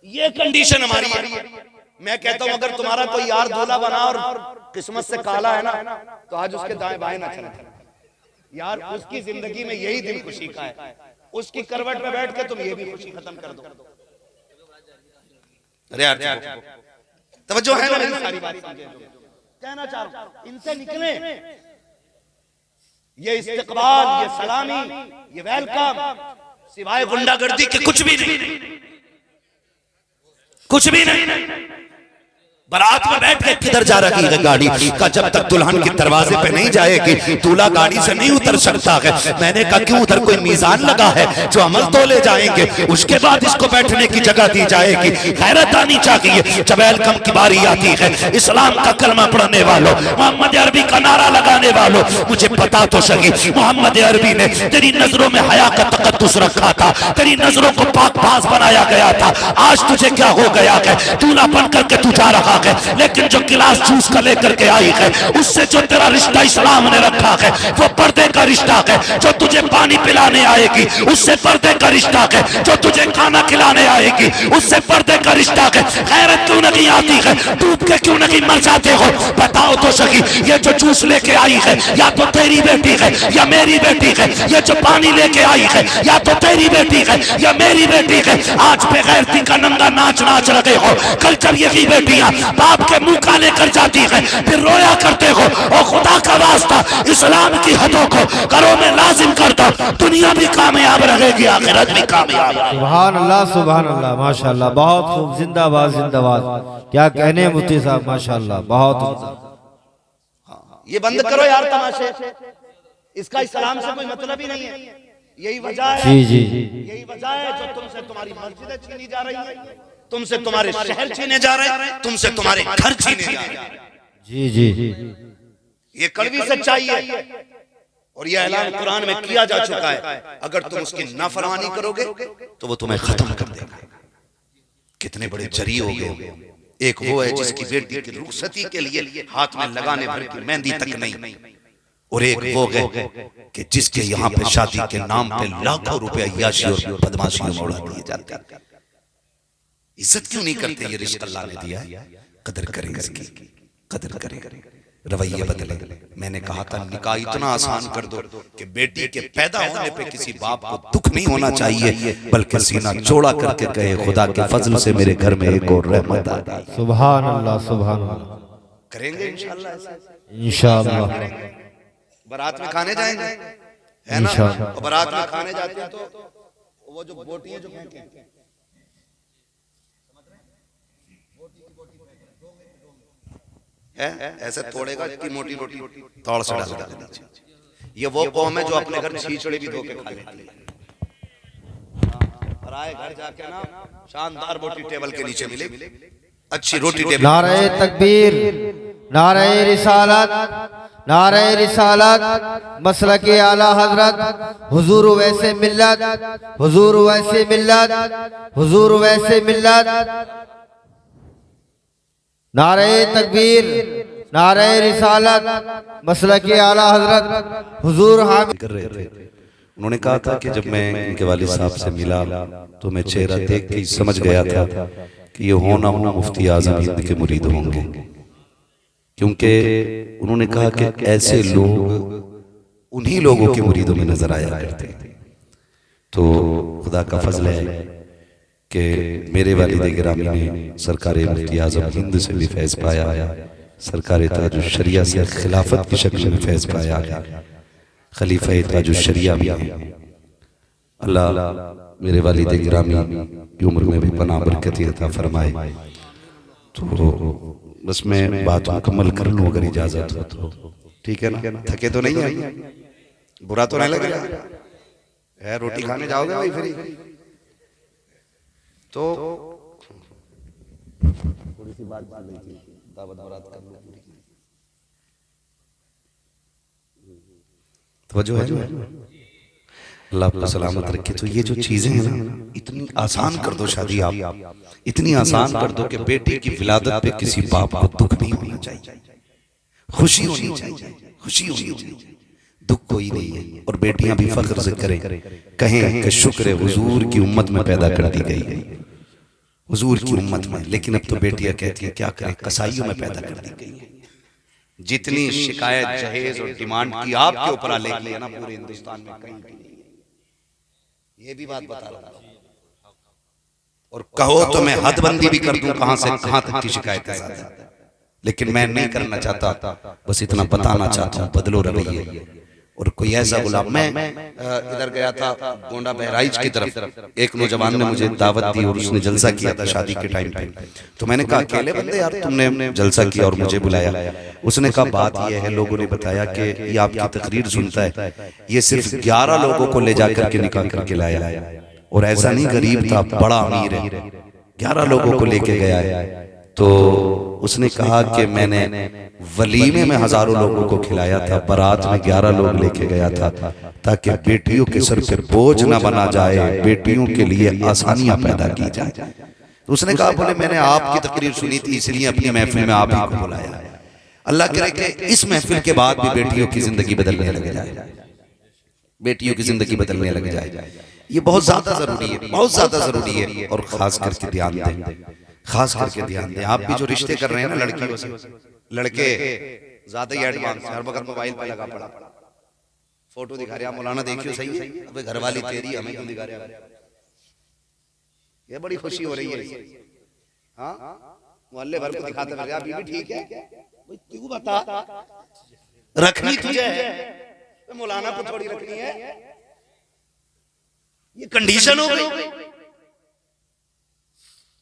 ये कंडीशन हमारी है। मैं कहता हूं अगर तुम्हारा कोई यार दूल्हा बना और किस्मत से काला है ना, तो आज उसके दाएं बाएं ना चले यार, उसकी जिंदगी में यही दिन खुशी का है। उसकी करवट में बैठ के तुम ये भी खुशी खत्म कर दो। अरे यार तवज्जो है ना मेरी सारी बात समझे? कहना चाह रहा हूं, इनसे निकले। ये इस्तकबाल, ये सलामी, ये वेलकम सिवाय गुंडागर्दी के कुछ भी नहीं, कुछ भी नहीं। बारात में बैठ के किधर जा रही है गाड़ी का? जब तक दुल्हन के दरवाजे पे नहीं जाएगी, दूल्हा गाड़ी से नहीं उतर सकता है। मैंने कहा क्यों? उधर कोई मीजान लगा है जो अमल तो ले जाएंगे, उसके बाद इसको बैठने की जगह दी जाएगी। खैरत आनी चाहिए। जब वेलकम की बारी आती है, इस्लाम का कलमा पढ़ने वालों, मोहम्मद अरबी का नारा लगाने वालों, मुझे पता तो सही मोहम्मद अरबी ने तेरी नजरों में हया का तकद्दुस रखा था, तेरी नजरों को पाक-बाज बनाया गया था। आज तुझे क्या हो गया है? दूल्हा बन करके तू जा रहा है, लेकिन जो गिलास जूस का लेकर के आई है, उससे जो तेरा रिश्ता इस्लाम ने रखा है वो पर्दे का रिश्ता है। जो तुझे पानी पिलाने आएगी उससे पर्दे का रिश्ता है। जो तुझे खाना खिलाने जाएगी, उससे पर्दे का रिश्ता है। गैरत क्यों नहीं आती है? डूब के क्यों नहीं मर जाते हो? बताओ तो सही, ये जो जूस लेके आई है या तो तेरी बेटी है या मेरी बेटी है? ये जो पानी लेके आई है या तो तेरी बेटी है या मेरी बेटी है? आज बेगैरती का नंगा नाच नाच रहे हो, कल जब यही बेटियां बाप के मुंह काले कर जाती है फिर रोया करते हो। और खुदा का वास्ता इस्लाम की हदों को घरों में लाजिम कर दो, दुनिया भी कामयाब रहेगी, आखिरत भी कामयाब। सुभान अल्लाह, माशाअल्लाह, बहुत खूब, जिंदाबाद जिंदाबाद। क्या कहने मुफ्ती साहब, माशाअल्लाह, बहुत उम्दा। ये बंद करो यार तमाशे, इसका इस्लाम से कोई मतलब ही नहीं है। यही वजह है, जी जी, यही वजह है जो तुमसे तुम्हारी मस्जिदें छीनी जा रही है, तुमसे तुम्हारे शहर छीने जा रहे हैं, तुमसे तुम्हारे घर छीने जा रहे हैं। जी जी, ये कड़वी सच्चाई है और ये ऐलान कुरान में किया जा चुका है। अगर तुम उसकी नाफरमानी करोगे तो वो तुम्हें खत्म कर देगा। कितने बड़े जरी हो गए। एक वो है जिसकी बेटी की रुखसती के लिए हाथ में लगाने भर की मेहंदी तक नहीं, और एक वो है कि जिसके यहाँ पे शादी के नाम पे लाखों रुपए अय्याशी और बदमाशी में उड़ा दिए जाते हैं। इज्जत क्यों नहीं करते? ये रिश्ता अल्लाह ने दिया है, कदर करें इसकी, कदर करें, रवैये बदले। मैंने कहा था निकाह इतना आसान कर दो कि बेटी के पैदा होने पे किसी बाप को दुख नहीं होना चाहिए, बल्कि सीना चौड़ा करके कहे खुदा के फजल से मेरे घर में एक और रहमत आ गई। सुभान अल्लाह, सुभान अल्लाह। करेंगे इंशाअल्लाह, इंशाअल्लाह। बारात में खाने जाएंगे, है ना? और बारात में खाने जाते हैं तो वो जो बोटी है जो है ऐसे तोड़ेगा कि मोटी रोटी तौड़ से डाल देगा। ये वो कौम है जो अपने घर छीछड़े भी धो के खा लेती है, और आए घर जाके ना शानदार रोटी टेबल के नीचे मिले, अच्छी रोटी टेबल। नारे तकबीर, नारे रिसालत, नारे रिसालत, मसलके आला हजरत, हुजूर वैसे मिल्लत, हुजूर वैसे मिल्लत, हुजूर वैसे मिल्लत। नारे तकबीर, नारे रिसालत, मसलके आला हजरत, हुजूर हामिद कर रहे थे। उन्होंने कहा था कि जब मैं इनके वालिद साहब से मिला तो मैं चेहरा देख के समझ गया था कि ये हो ना हो मुफ्ती आजम हिंद के मुरीद होंगे, क्योंकि उन्होंने कहा कि ऐसे लोग उन्हीं लोगों के मुरीदों में नजर आया करते। तो खुदा का फजल है कि मेरे वालिद गिरामी ने सरकार मुफ्ती आजम हिंद से भी फैज़ पाया, सरकार ताजुश शरिया से खिलाफत की शक्ल में फैज़ पाया, खलीफा ताजुश शरिया भी है। अल्लाह मेरे वालिद गिरामी की उम्र में भी पनाह बरकत अता फरमाए। तो बस मैं बात मुकम्मल कर लूँ अगर इजाजत हो तो, ठीक है ना? थके तो नहीं है? बुरा तो नहीं लग रहा है? रोटी खाने जाओगे भाई फ्री? तो थोड़ी सी बात दावत बरात कर लो, तो जो है अल्लाह आपको सलामत रखे। तो ये जो चीजें हैं ना, इतनी आसान कर दो शादी, आप इतनी आसान कर दो कि बेटी की विलादत पे किसी बाप को दुख नहीं होना चाहिए, खुशी होनी चाहिए, खुशी होनी चाहिए, दुख कोई नहीं है। और बेटियां भी फख्र से करें, कहें कि शुक्र है हुजूर की उम्मत में पैदा कर दी गई है, हुजूर की उम्मत में। लेकिन अब तो बेटियां कहती हैं क्या करें, कसाईयों में पैदा कर दी गई है। जितनी शिकायत जहेज और डिमांड की आपके ऊपर आ लेगी है ना, पूरे हिंदुस्तान में कहीं भी नहीं है। ये भी बात बता रहा हूं। और कहो तो मैं हदबंदी भी कर दूं कहां से कहां तक की शिकायत है, लेकिन मैं नहीं करना चाहता, बस इतना बताना चाहता हूं बदलो रवैये। और कोई ऐसा गुलाम, मैं इधर गया था गोंडा बहराइच की तरफ, एक नौजवान ने मुझे दावत दी और उसने जलसा किया था शादी के टाइम पे। तो मैंने कहा अकेले बंदे यार तुमने जलसा किया और मुझे बुलाया? उसने कहा बात यह है, लोगों ने बताया कि ये आपकी तकरीर सुनता है, ये सिर्फ 11 लोगों को ले जाकर के निकाह करके लाया है, और ऐसा नहीं गरीब था, बड़ा अमीर है, 11 लोगों को लेके गया है। तो उसने कहा कि मैंने वलीमे में हजारों लोगों को खिलाया था, बारात में 11 लोग लेके गया था, ताकि बेटियों के सर पे बोझ ना बना जाए, बेटियों के लिए आसानियां पैदा की जाए। तो उसने कहा बोले मैंने आपकी तकरीर सुनी थी इसलिए अपनी महफिल में आप ही को बुलाया। अल्लाह करे कि इस महफिल के बाद भी बेटियों की जिंदगी बदलने लग जाए, बेटियों की जिंदगी बदलने लग जाए। ये बहुत ज्यादा जरूरी है, बहुत ज्यादा जरूरी है। और खास करके ध्यान दें, खास करके ध्यान दें, आप भी जो रिश्ते कर रहे हैं ना लड़कियों से, लड़के ज्यादा ही एडवांस, हर वक्त मोबाइल पे लगा पड़ा, फोटो दिखा रहे, मौलाना देखियो सही है, अबे घरवाली तेरी, हमें क्यों दिखा रहे? ये बड़ी खुशी हो रही है। हाँ, मोहल्ले भर को दिखाते फिर, अभी भी ठीक है, तू बता रखनी तुझे है, मौलाना को थोड़ी रखनी है। ये कंडीशन हो गई।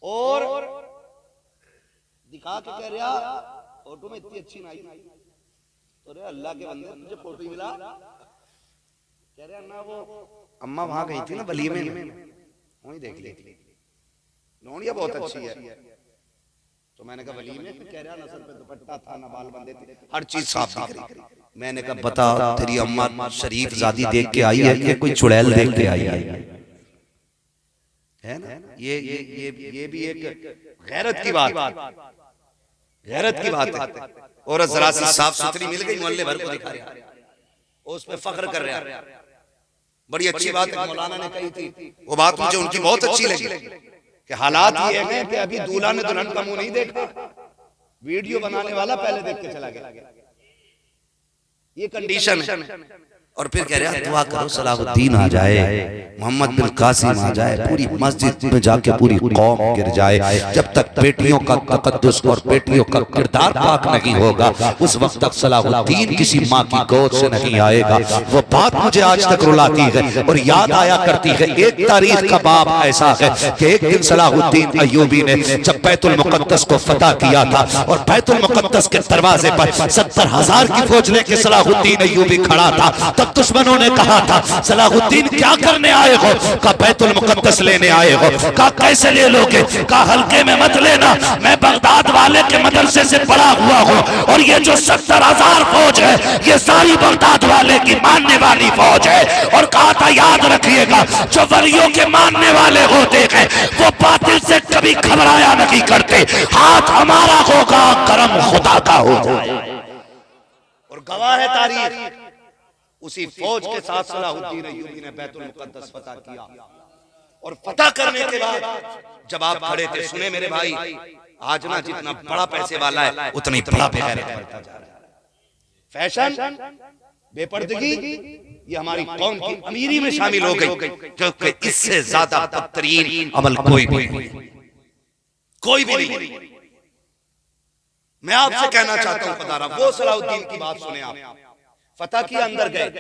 और दिखा के कह रहा फोटो में इतनी अच्छी नहीं, तो रे अल्लाह के बंदे मुझे फोटो मिला, कह रहे ना वो अम्मा वहां गई थी ना वलीमे में, वहीं देख ली, नौनिया बहुत अच्छी है। तो मैंने कहा वलीमे में, कह रहा ना सर पे दुपट्टा था, ना बाल बंधे थे, हर चीज साफ दिख रही। मैंने कहा बता तेरी अम्मा शरीफ जादी देख के आई है कि कोई चुड़ैल देख के आई है ना? ये भी एक गैरत की बात, गैरत की बात है। औरत जरा सी साफ सुथरी मिल गई, मोहल्ले भर को दिखा रहा, उस पे फख्र कर रहा है। बड़ी अच्छी बात है मौलाना ने कही थी, वो बात मुझे उनकी बहुत अच्छी लगी कि हालात ये हैं कि अभी दूल्हा ने दुल्हन का मुंह नहीं देखा, वीडियो बनाने वाला पहले देख के चला गया। ये कंडीशन है। और फिर कह रहे हैं दुआ करो सलाहुद्दीन आ जाए, मोहम्मद बिन कासिम आ जाए, पूरी मस्जिद में जाके पूरी कौम गिर जाए। जब तक बेटियों का तकद्दुस और बेटियों का किरदार पाक नहीं होगा, उस वक्त तक सलाहुद्दीन किसी माँ की गोद से नहीं आएगा। वो बात मुझे आज तक रुलाती है और याद आया करती है। एक तारीख का बाब ऐसा है कि एक दिन सलाहुद्दीन अय्यूबी ने जब बैतुल मुक़द्दस को फतह किया था और बैतुल मुक़द्दस के दरवाजे पर 70,000 की फौज लेके सलाहुद्दीन अय्यूबी खड़ा था, तब दुश्मनों ने कहा था सलाहुद्दीन क्या करने आए हो? का बैतुल मुक़द्दस लेने आए हो? का कैसे ले लोगे? का हल्के में मत लेना, मैं बगदाद वाले के मदरसे से पढ़ा हुआ हूँ और ये जो 70,000 फौज है ये सारी बगदाद वाले की मानने वाली फौज है। और कहा था याद रखिएगा, जो वलियों के मानने वाले होते हैं वो बातिल से कभी घबराया नहीं करते। हाथ हमारा होगा, करम खुदा का होगा। और गवाह है तारीख, उसी फौज के साथ सलाहुद्दीन अय्यूबी ने बैतुल मुक़द्दस फतह किया। और फतह करने के बाद जब आप खड़े थे, सुने मेरे भाई, आज ना जितना बड़ा पैसे वाला है उतना ही बड़ा बेगैरत बनता जा रहा है। फैशन, बेपर्दगी, ये हमारी कौम की अमीरी में शामिल हो गई, क्योंकि इससे ज्यादा बदतरीन अमल कोई भी नहीं। मैं आपसे कहना चाहता हूं खुदारा, वो सलाहुद्दीन की बात सुने आप। फतह किया, अंदर गए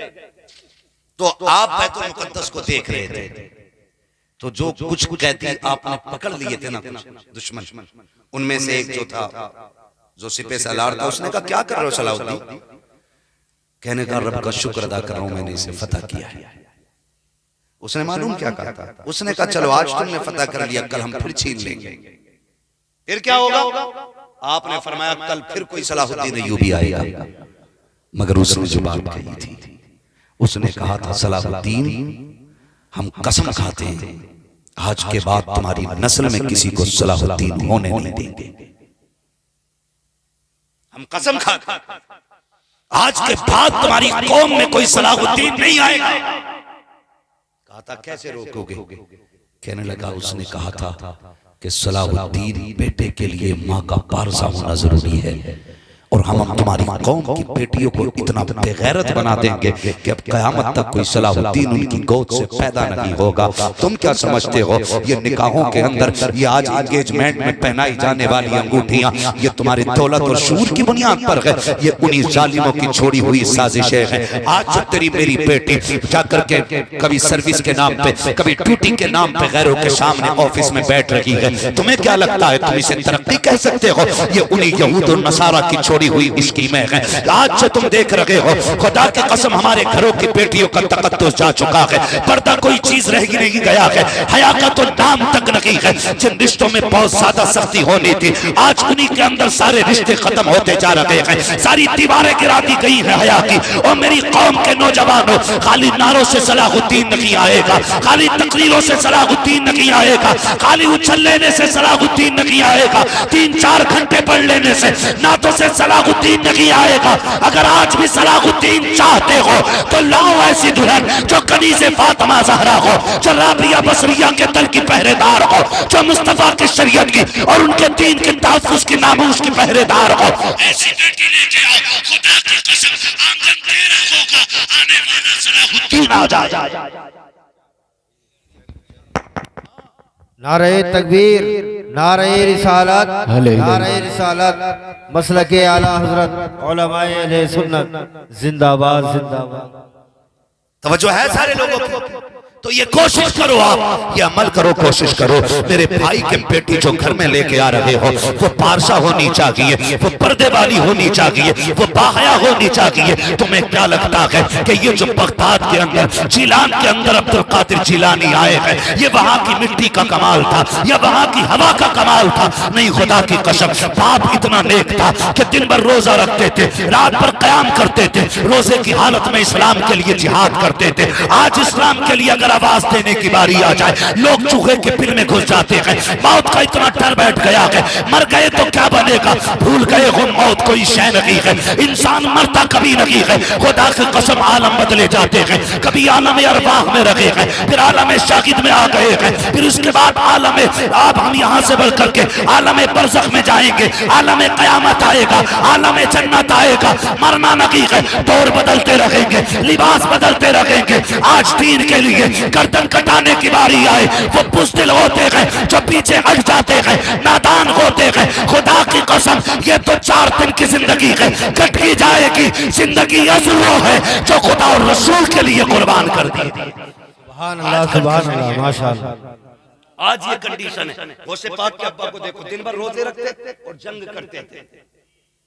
तो आप बैतुल मुक़द्दस को देख रहे थे, तो जो कुछ कहती आपने पकड़ लिए थे ना कुछ दुश्मन, उनमें से एक जो था, जो सिपह सालार था, उसने कहा क्या कर रहे हो सलाहुद्दीन? कहने का रब का शुक्र अदा कर रहा हूं, मैंने इसे फतह किया है। उसने मालूम क्या कहा था? उसने कहा चलो आज तुमने फतह कर लिया, कल हम फिर छीन लेंगे, फिर क्या होगा? आपने फरमाया कल फिर कोई सलाहुद्दीन अय्यूबी आएगा। मगर उसने जो बात कही थी, उसने कहा था सलाहुद्दीन हम कसम खाते हैं आज के बाद तुम्हारी नस्ल में किसी को सलाहुद्दीन होने नहीं देंगे। हम कसम खाते हैं आज के बाद तुम्हारी कौम में कोई सलाहुद्दीन नहीं आएगा। कहा था कैसे रोकोगे? कहने लगा, उसने कहा था कि सलाहुद्दीन बेटे के लिए माँ का पारसा होना जरूरी है, और हम तुम्हारी कौम की बेटियों को इतना बेगैरत बना देंगे कि अब कयामत तक कोई सलाहुद्दीन उनकी गोद से पैदा नहीं होगा। तुम क्या समझते हो ये निकाहों के अंदर, ये आज एंगेजमेंट में पहनाई जाने वाली अंगूठियां, ये तुम्हारी दौलत और शूर की बुनियाद पर है? ये उन्हीं जालिमों की छोड़ी हुई साजिशें हैं। आज जब तेरी मेरी बेटी जाकर के कभी सर्विस के नाम पे, कभी ड्यूटी के नाम पे गैरों के सामने ऑफिस में बैठ रही है, तुम्हें क्या लगता है तुम इसे तरक्की कह सकते हो? ये उन्हीं यहूद और नसारा की छोड़ी हुई स्कीमें हैं। आज से तुम देख रहे हो, खुदा की कसम हमारे घरों की बेटियों का तकद्दुस जा चुका है, पर्दा कोई चीज रह ही नहीं गया है, हया का तो नाम तक नहीं है। जिन रिश्तों में बहुत ज्यादा सख्ती होनी थी, आज उन्हीं के अंदर सारे रिश्ते खत्म होते जा रहे हैं, सारी दीवारें गिरा दी गई है हया की। और मेरी कौम के नौजवानों, खाली नारों से सलाहुद्दीन नहीं आएगा, खाली तकरीरों से सलाहुद्दीन नहीं आएगा, खाली उछल लेने से सलाहुद्दीन नहीं आएगा, 3-4 घंटे पढ़ लेने से नातों से सलाहुद्दीन नहीं आएगा। अगर आज भी सलाहुद्दीन चाहते हो तो लाओ ऐसी दुल्हन जो कनीज़े फातिमा ज़हरा हो, जो राबिया बसरिया के दल की पहरेदार हो, जो मुस्तफा की शरीयत की और उनके दीन के तहफ़्फ़ुज़ की नामूस की पहरेदार हो। ऐसी बेटी लेके आओ, खुदा की कसम आंगन तेरा होगा, आने वाला सलाहुद्दीन आ जाए। नारे तकबीर, नारे रिसालत, नारे रिसालत, मसलके आला हजरत उलमाए अहले सुन्नत जिंदाबाद जिंदाबाद। तवज्जो है सारे लोगों की? तो ये कोशिश करो, आप ये अमल करो, कोशिश करो। मेरे भाई के बेटी जो घर में लेके आ रहे हो वो पारसा होनी चाहिए, वो पर्दे वाली होनी चाहिए, वो बाहया होनी चाहिए। तुम्हें क्या लगता है कि ये जो बगदाद के अंदर जिलान के अंदर अब्दुल कादिर जिलानी आए हैं, ये वहां की मिट्टी का कमाल था या वहां की हवा का कमाल था? नहीं, खुदा की कसम बाप इतना नेक था कि दिन भर रोजा रखते थे, रात भर कयाम करते थे, रोजे की हालत में इस्लाम के लिए जिहाद करते थे। आज इस्लाम के लिए अगर आवाज देने की बारी आ जाए, लोग चूहे के बिल में घुस जाते हैं। मौत का इतना डर बैठ गया है, मर गए तो क्या बनेगा, भूल गए हो मौत कोई शय नहीं है। इंसान मरता कभी नहीं है, खुदा की कसम आलम बदले जाते हैं। कभी आलम अरवाह में रखे हैं, फिर आलम शाहिद में आ गए हैं, फिर उसके बाद आलम अब हम यहाँ से बढ़ करके आलम बरज़ख में जाएंगे, आलम क़यामत आएगा, आलम जन्नत आएगा। मरना नहीं है, दौर बदलते रहेंगे, लिबास बदलते रहेंगे। आज दीन के लिए गर्दन कटाने की बारी आए, वो बुज़दिल होते हैं जो पीछे हट जाते हैं, नादान होते हैं। खुदा की कसम ये तो 4 दिन की जिंदगी है, कट ही जाएगी। जिंदगी अज़ुल्लो है जो खुदा और रसूल के लिए कुर्बान कर दी। सुभान अल्लाह, सुभान अल्लाह, माशाअल्लाह। आज ये कंडीशन है। गौसे पाक के अब्बा को देखो, दिन भर रोजे रखते और जंग करते थे।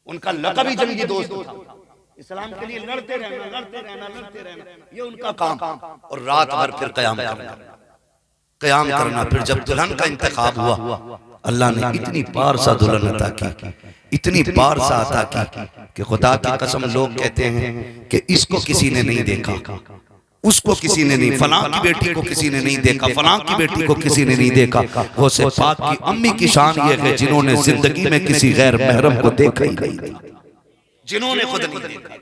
उनका लक़ब ही जंगी दोस्त था। इस्लाम के लिए लड़ते रहना, लड़ते रहना, लड़ते रहना, ये उनका काम। और रात भर फिर कयाम करना, कयाम करना। फिर जब दुल्हन का इंतखाब हुआ, अल्लाह ने इतनी पारसा दुल्हन अता की, इतनी पारसा अता की कि खुदा की कसम लोग कहते हैं कि इसको किसी ने नहीं देखा, उसको किसी ने नहीं, फलां की बेटी को किसी ने नहीं देखा, फलां की बेटी को किसी ने नहीं देखा। गौसे पाक की अम्मी की शान ये है जिन्होंने जिंदगी में किसी गैर महरम को देखा ही नहीं, जिन्होंने खुद नहीं देखा।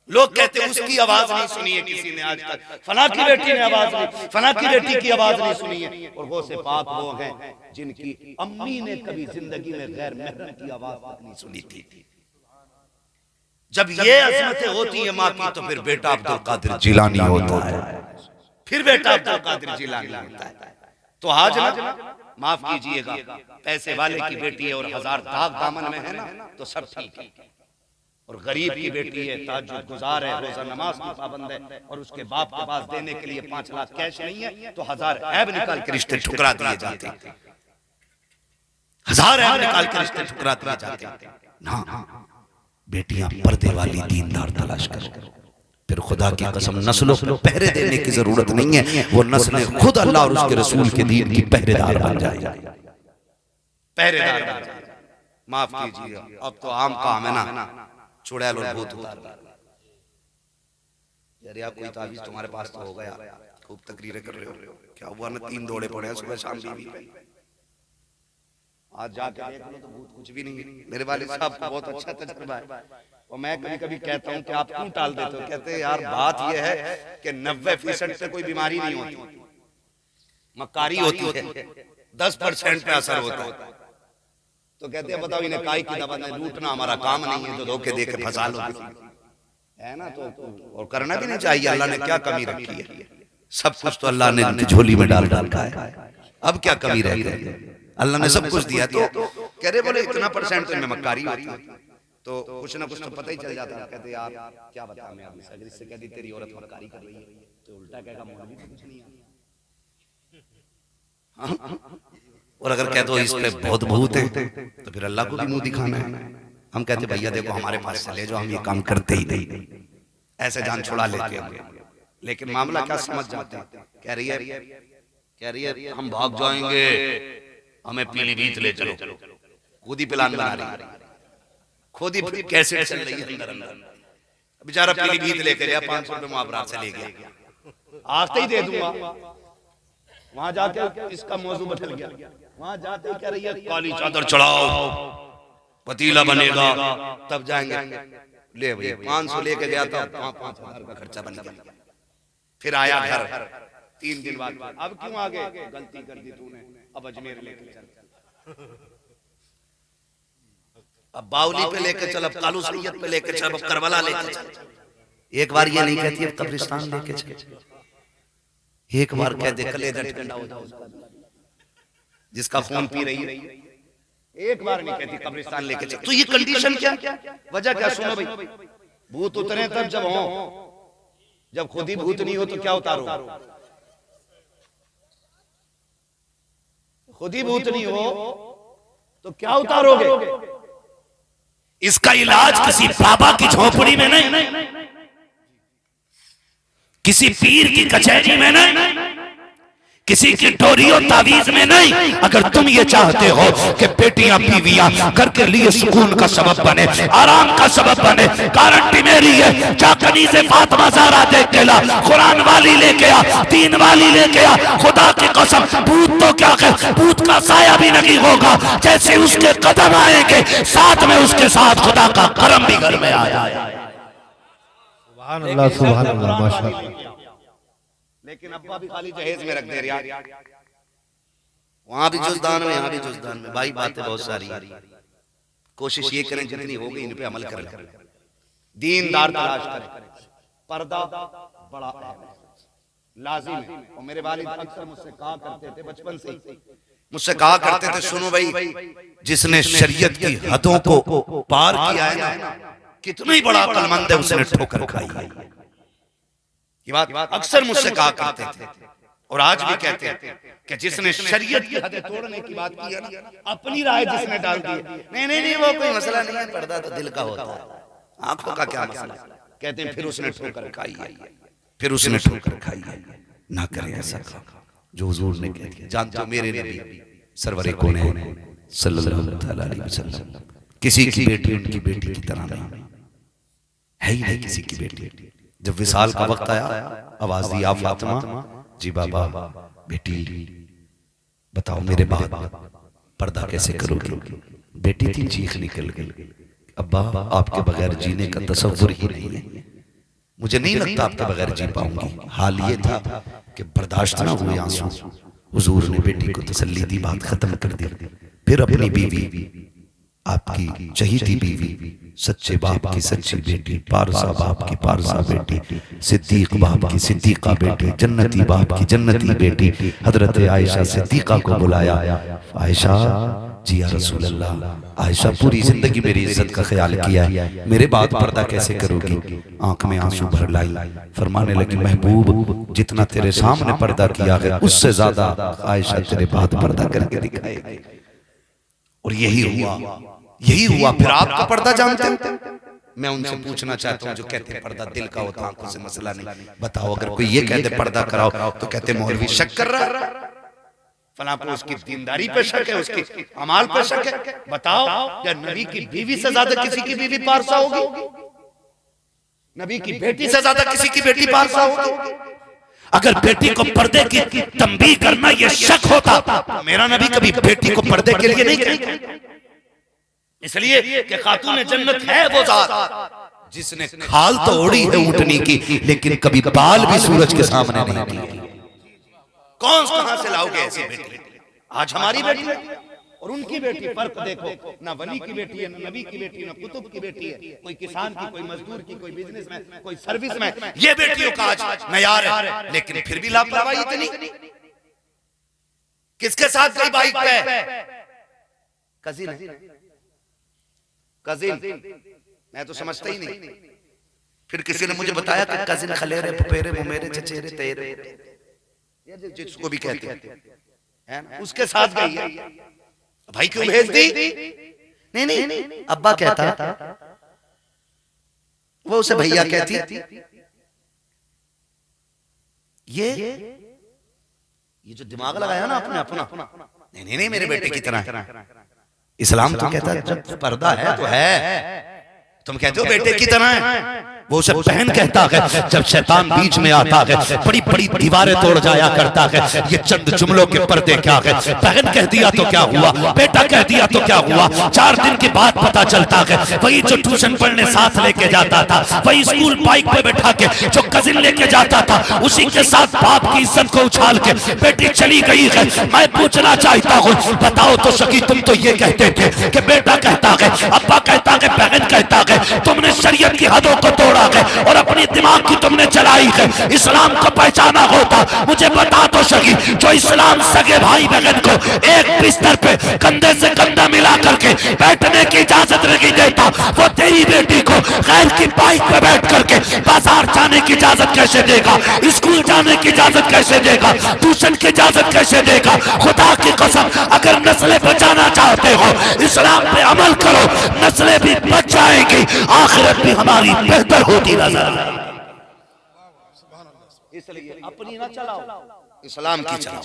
लोग कहते हैं उसकी आवाज नहीं सुनी है किसी ने आज तक, फलां की बेटी ने आवाज नहीं, फलां की बेटी की आवाज नहीं सुनी है। और गौसे पाक वो हैं जिनकी अम्मी ने कभी जिंदगी में गैर महरम की आवाज तक नहीं सुनी थी। जब ये अज़मतें होती है माँ की, तो फिर बेटा अब्दुल कादिर जिलानी होता है, फिर बेटा अब्दुल कादिर जिलानी होता है। तो आज ना माफ कीजिएगा, पैसे वाले की बेटी है और 1000 दाग दामन में है ना, तो सब ठीक है। और गरीब की बेटी है, ताज्जुद गुजार है, रोजा नमाज की पाबंद है, और उसके बाप के पास देने के लिए 5 लाख कैश नहीं है, तो 1000 ऐब निकाल के रिश्ते ठुकरा दिए जाते हैं। 1000 ऐब निकाल के रिश्ते ठुकरा दिए जाते हैं। ना, बेटियां पर्दे वाली दीनदार तलाश करो। फिर खुदा की कसम नस्लों को पहरे देने की जरूरत नहीं है, वो नस्लें खुद अल्लाह और उसके रसूल के दीन की पहरेदार बन जाए, पहरेदार बन जाए। माफ कीजिए, अब तो आम काम है ना, चुड़ैल और भूत उतार यार, कोई तावीज़ तुम्हारे पास तो होगा यार, खूब तकरीरें कर रहे हो, क्या हुआ ना 3 दौड़े पड़े हैं सुबह शाम बीवी पे। आज जाके देख लो तो भूत कुछ भी नहीं है। मेरे वालिद साहब को बहुत अच्छा तजुर्बा है, और मैं कभी कभी कहता हूँ कि आप क्यों टाल देते हो? कहते हैं यार बात यह है कि 90% पे कोई बीमारी नहीं होती, मक्कारी होती है, 10% पे असर होता है। तो कहते हैं बताओ इन्हें काई की दवा नहीं, लूटना हमारा काम नहीं है, तो धोखे दे के फंसा लो, है ना। तो और करना भी नहीं चाहिए। अल्लाह ने क्या कमी रखी है? सब कुछ तो अल्लाह ने इनकी झोली में डाल डाला है, अब क्या कमी रह गई? अल्लाह ने सब कुछ दिया। तो कह रहे बोले इतना % तो इनमें मक्कारी होती है, तो कुछ ना कुछ तो पता ही चल जाता है। कहते यार क्या बताऊं मैं, अगर इससे कह दी तेरी औरत मक्कारी कर रही है, तो उल्टा कहेगा मौलवी भी कुछ नहीं है। और अगर कह दो इस पे बहुत भूत है, तो फिर अल्लाह को भी मुंह दिखाना है। हम कहते भैया देखो हमारे पास चले जाओ, हम ये काम करते ही नहीं, ऐसे जान छुड़ा लेते हैं। लेकिन मामला क्या समझ जाते हैं, कह रही है हम भाग जाएंगे, हमें पीलीभीत ले चलो, खुद ही प्लान बना रही है, खुद ही कैसे चल रही है अंदर अंदर। बेचारा पीलीभीत लेकर गया, 500 रुपए मुआवरा से ले गया, आते ही दे दूंगा। वहां जाके इसका मौजू बदल गया, वहां जाते कह रही है काली चादर चढ़ाओ, पतीला बनेगा तब जाएंगे। ले भाई 500 लेके गया था, 5,000 का खर्चा बन गया। फिर आया घर 3 दिन बाद, अब क्यों आ गए? गलती कर दी तूने, अब अजमेर लेके चल, अब बाउली पे लेके चल, अब कालू सैयद पे लेके चल, अब करबला लेके चल। एक बार ये नहीं कहती अब कब्रिस्तान लेके चल, एक बार कह दे कलेजा ठंडा हो जाओ जिसका खून पी रही है, एक बार नहीं कहती कब्रिस्तान लेके चल। तो ये कंडीशन क्या, वजह क्या? सुनो भाई, भूत उतरे तब जब हो, जब खुद ही भूत नहीं हो तो क्या उतारो? खुद ही भूत नहीं हो तो क्या उतारोगे? इसका इलाज किसी बाबा की झोपड़ी में नहीं, किसी पीर की कचहरी में नहीं, किसी की डोरियों तावीज में नहीं। अगर तुम ये चाहते हो कि बेटियां बीवियां घर के लिए सुकून का सबब बने, आराम का सबब बने, गारंटी मेरी है, जा कनीज़े फातिमा ज़हरा देख के ला, कुरान वाली लेके आ, दीन वाली लेके आ। खुदा की कसम, भूत तो क्या कहे, भूत का साया भी नहीं होगा। जैसे उसके कदम आएंगे साथ में उसके साथ खुदा का करम भी घर में आया। सुभान अल्लाह, सुभान अल्लाह, माशाअल्लाह। लेकिन अब्बा भी खाली जहेज में रख दे यार, वहां भी जुज़दान में, यहाँ भी जुज़दान में। भाई बातें बहुत सारी, कोशिश ये करें जितनी हो गई इन पे अमल करें, दीनदार तलाश करें। पर्दा बड़ा लाजिम है, और मेरे वालिद अक्सर मुझसे कहा करते थे, बचपन से मुझसे कहा करते थे, सुनो भाई, जिसने शरीयत की हदों को पार किया है ना, कितना ही बड़ा अक्लमंद है, उसने ठोकर खाई है। ये बात अक्सर मुझसे कहा करते थे और आज भी कहते हैं कि जिसने शरीयत की हदें तोड़ने की बात की है ना, अपनी राय जिसने डाल दी है, नहीं वो कोई मसला नहीं है, पर्दा तो दिल का होता है, आंखों का क्या मसला। कहते हैं फिर उसने ठोकर खाई है, फिर उसने ठोकर खाई है। ना करे ऐसा जो हुजूर ने कह दिया। जानते हो मेरे नबी सरवरे कौनैन सल्लल्लाहु अलैहि वसल्लम, किसी की बेटी उनकी बेटी की तरह नहीं है, ही नहीं किसी की बेटी। जब विसाल का वक्त आया, आवाज दी, आप फातिमा जी, बाबा बेटी बताओ मेरे बाद पर्दा कैसे करोगे? बेटी की चीख निकल गई, अब्बा आपके बगैर जीने का तसव्वुर ही नहीं है, मुझे नहीं लगता आपके बगैर जी पाऊंगी। हाल ये था कि बर्दाश्त ना हुए आंसू, हुजूर ने बेटी को तसल्ली दी, बात खत्म कर दी। फिर अपनी बीवी, आपकी चहीती बीवी, सच्चे बाप की सच्ची बेटी, पारसा बाप की पारसा बेटी, सिद्दीक बाप की सिद्दीका बेटी, जन्नती बाप की जन्नती बेटी, हजरत आयशा सिद्दीका को बुलाया। आयशा जी या रसूल अल्लाह, आयशा पूरी जिंदगी मेरी इज्जत का ख्याल किया है, मेरे बाद पर्दा कैसे करोगी? आंख में आंसू भर लाई, फरमाने लगी, महबूब जितना तेरे सामने पर्दा किया है उससे ज्यादा आयशा तेरे बाद पर्दा करके दिखाएगी। और यही हुआ। फिर आपका पर्दा जानते हैं, मैं उनसे पूछना चाहता हूँ जो कहते हैं पर्दा दिल का होता, आंखों से मसला नहीं। बताओ अगर कोई ये कहते पर्दा कराओ तो कहते मौलवी शक कर रहा है, फला को उसकी दीनदारी पे शक है, उसकी अमाल पे शक है। बताओ या नबी की बीवी से ज्यादा किसी की बीवी पारसा होगी? नबी की बेटी से ज्यादा किसी की बेटी पारसा होगी? अगर बेटी को पर्दे की तंबीह करना ये शक होता तो मेरा नबी कभी बेटी को पर्दे के लिए नहीं कहता। इसलिए कि खातून जन्नत है वो जात जिसने खाल तो ओढ़ी है ऊँटनी की, लेकिन कभी बाल भी सूरज के सामने नहीं दिए। कौन कहां से लाओगे ऐसी बेटी? आज हमारी बेटी और उनकी बेटी, फर्क देखो, ना वली की बेटी है, ना नबी की बेटी, ना कुतुब की बेटी है, कोई किसान की, कोई मजदूर की, कोई बिजनेसमैन, कोई सर्विसमैन, ये बेटियों का आज नयार है। लेकिन फिर भी लापरवाही इतनी। किसके साथ गई बाइक पे? कजिन, मैं तो समझता ही नहीं। फिर किसी ने मुझे बताया कि कजिन खलेरे फुफेरे मुमेरे चचेरे तेरे, जिसको भी कहते हैं, उसके साथ गई है। भाई क्यों भेज दी? नहीं, अब्बा कहता, वो उसे भैया कहती। ये जो दिमाग लगाया ना अपना, नहीं मेरे बेटे की तरह। इस्लाम तो कहता है जब पर्दा है तो है, तुम कहते हो बेटे की तरह है। वो उसे बहन कहता है। जब शैतान बीच में आता है बड़ी बड़ी दीवारें तोड़ जाया करता है। ये चंद जुमलों के पर्दे क्या है। बहन कह दिया तो क्या हुआ, बेटा कह दिया तो क्या हुआ। 4 दिन के बाद पता चलता है वही जो ट्यूशन पढ़ने साथ लेके जाता था, वही स्कूल बाइक पे बैठा के जो कजिन लेके जाता था, उसी के साथ बाप की इज्जत को उछाल के बेटी चली गई है। मैं पूछना चाहता हूँ, बताओ तो सकी, तुम तो ये कहते थे कि बेटा कहता है, अब्बा कहता है, बहन कहता है, तुमने शरीयत की हदों को तोड़ा है और अपनी दिमाग की तुमने चलाई है। इस्लाम को पहचाना होता, मुझे बता तो सकी, जो इस्लाम सगे भाई बहन को एक बिस्तर पे कंधे से कंधा मिला करके बैठने की इजाजत नहीं देता, वो तेरी बेटी को गैर की बाइक पे बैठ करके बाजार जाने की इजाजत कैसे देगा, स्कूल जाने की इजाजत कैसे देगा, ट्यूशन की इजाजत कैसे देगा। खुदा की कसम, अगर नस्लें बचाना चाहते हो इस्लाम पे अमल करो, नस्लें भी बच जाएंगी, आखिरत भी हमारी बेहतर होती नजर आएगी। इसलिए अपनी ना चलाओ, इस्लाम की चलाओ,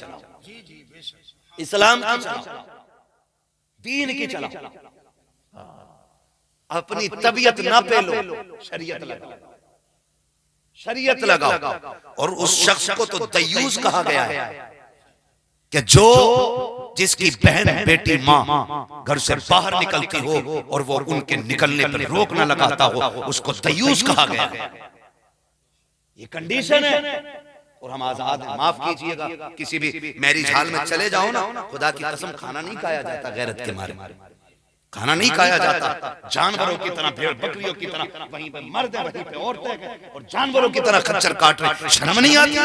इस्लाम की चलाओ, दीन की चलाओ। अपनी तबीयत ना पेलो, शरीयत लगाओ, शरीयत लगाओ। और उस शख्स को तो दयूस कहा गया है कि जो जिसकी बहन बेटी माँ घर से बाहर निकलती हो और वो उनके निकलने पर रोक न लगाता हो, उसको दयूस कहा गया है। ये कंडीशन है और हम आजाद हैं। माफ कीजिएगा, किसी भी मैरिज हॉल में चले जाओ ना, खुदा की कसम खाना नहीं खाया जाता, गैरत के मारे खाना नहीं खाया जाता। जानवरों की तरह, भेड़ बकरियों की तरह वहीं पे मर्द है, वहीं पे औरतें और जानवरों की तरह खच्चर काट रहे, शर्म नहीं आती।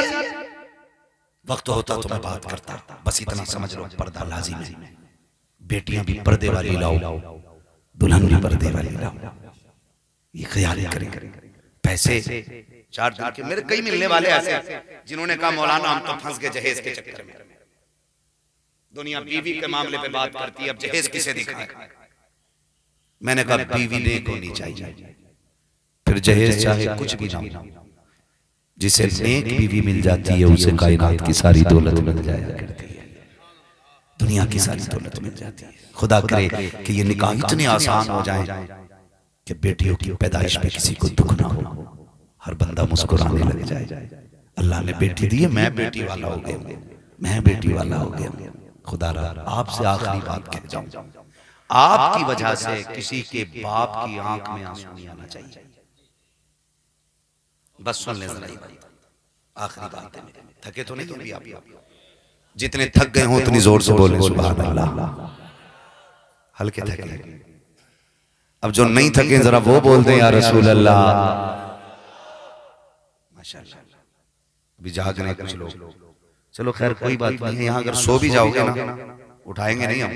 वक्त होता तो मैं बात करता, बस इतना समझ लो पर्दा लाजिम है। बेटियां भी पर्दे वाली लाओ, दुल्हन भी पर्दे वाली लाओ, ये ख्याल करें। पैसे 4 दिन के मेरे कई मिलने वाले ऐसे जिन्होंने कहा मौलाना हम तो फंस गए जहेज के चक्कर में। दुनिया बीवी के मामले पे बात करती है, अब जहेज किसे दिखाए। मैंने कहा बीवी नेक होनी चाहिए, फिर जहेज चाहे कुछ भी ना हो, जिसे नेक बीवी मिल जाती है उसे कायनात की सारी दौलत मिल जाया करती है, दुनिया की सारी दौलत मिल जाती है। खुदा करे कि ये निकाह इतने आसान हो जाए कि बेटियों की पैदाइश पे किसी को दुख ना हो, हर बंदा मुस्कुराने लग जाए। अल्लाह ने बेटी दी है, मैं बेटी वाला हो गया, मैं बेटी वाला हो गया। खुदा आपसे आखिरी बात कह जाऊं, आपकी वजह से किसी के बाप की आंख में आंसू नहीं आना चाहिए। बस सुन ले जरा, आखिरी बात है, थके तो नहीं अभी आप? जितने थक गए हो उतनी जोर से बोले सुभान अल्लाह। हल्के थके, अब जो नहीं थके जरा वो बोल दें या रसूल अल्लाह। माशाअल्लाह, अभी जाग रहे कुछ लोग। चलो खैर कोई बात नहीं है, यहाँ अगर सो भी जाओगे ना उठाएंगे नहीं हम,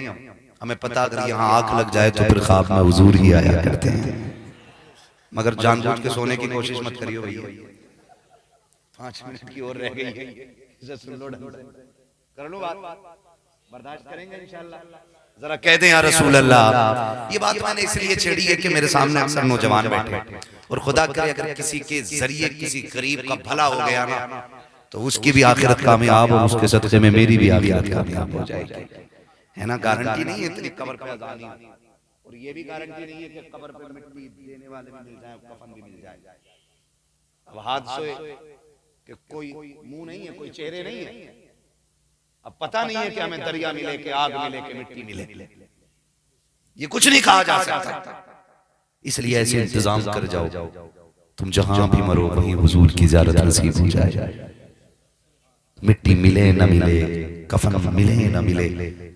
हमें पता अगर यहाँ आंख लग जाए तो फिर ख्वाब में हुजूर ही आया करते हैं, मगर जानबूझ के सोने की कोशिश मत करियो भैया। 5 मिनट की और रह गई है, इसे सुन लो, कर लो बात, बर्दाश्त करेंगे इंशाअल्लाह। जरा कह दें या रसूल अल्लाह। ये बात मैंने इसलिए छेड़ी है कि मेरे सामने अक्सर नौजवान बैठे और खुदा करे अगर किसी के जरिए किसी गरीब का भला हो गया ना तो उसकी भी आखिरत कामयाब और उसके सदक़े में मेरी भी आखिरत कामयाब हो जाएगी, है ना। गारंटी नहीं है इतनी कब्र पे अज़ानी, और ये भी गारंटी नहीं है कि कब्र पे मिट्टी देने वाले भी मिल जाए, कफन भी मिल जाए। अब हादसे कि कोई मुंह नहीं है, कोई चेहरे नहीं है, अब पता नहीं है कि हमें दरिया मिले कि आग मिले कि मिट्टी मिले, ये कुछ नहीं कहा जा सकता। इसलिए ऐसे इंतजाम कर जाओ तुम जहां भी मरो वहीं हुजूर की ज़ियारत नसीब हो जाए। मिट्टी मिले न मिले, कफन मिले न मिले,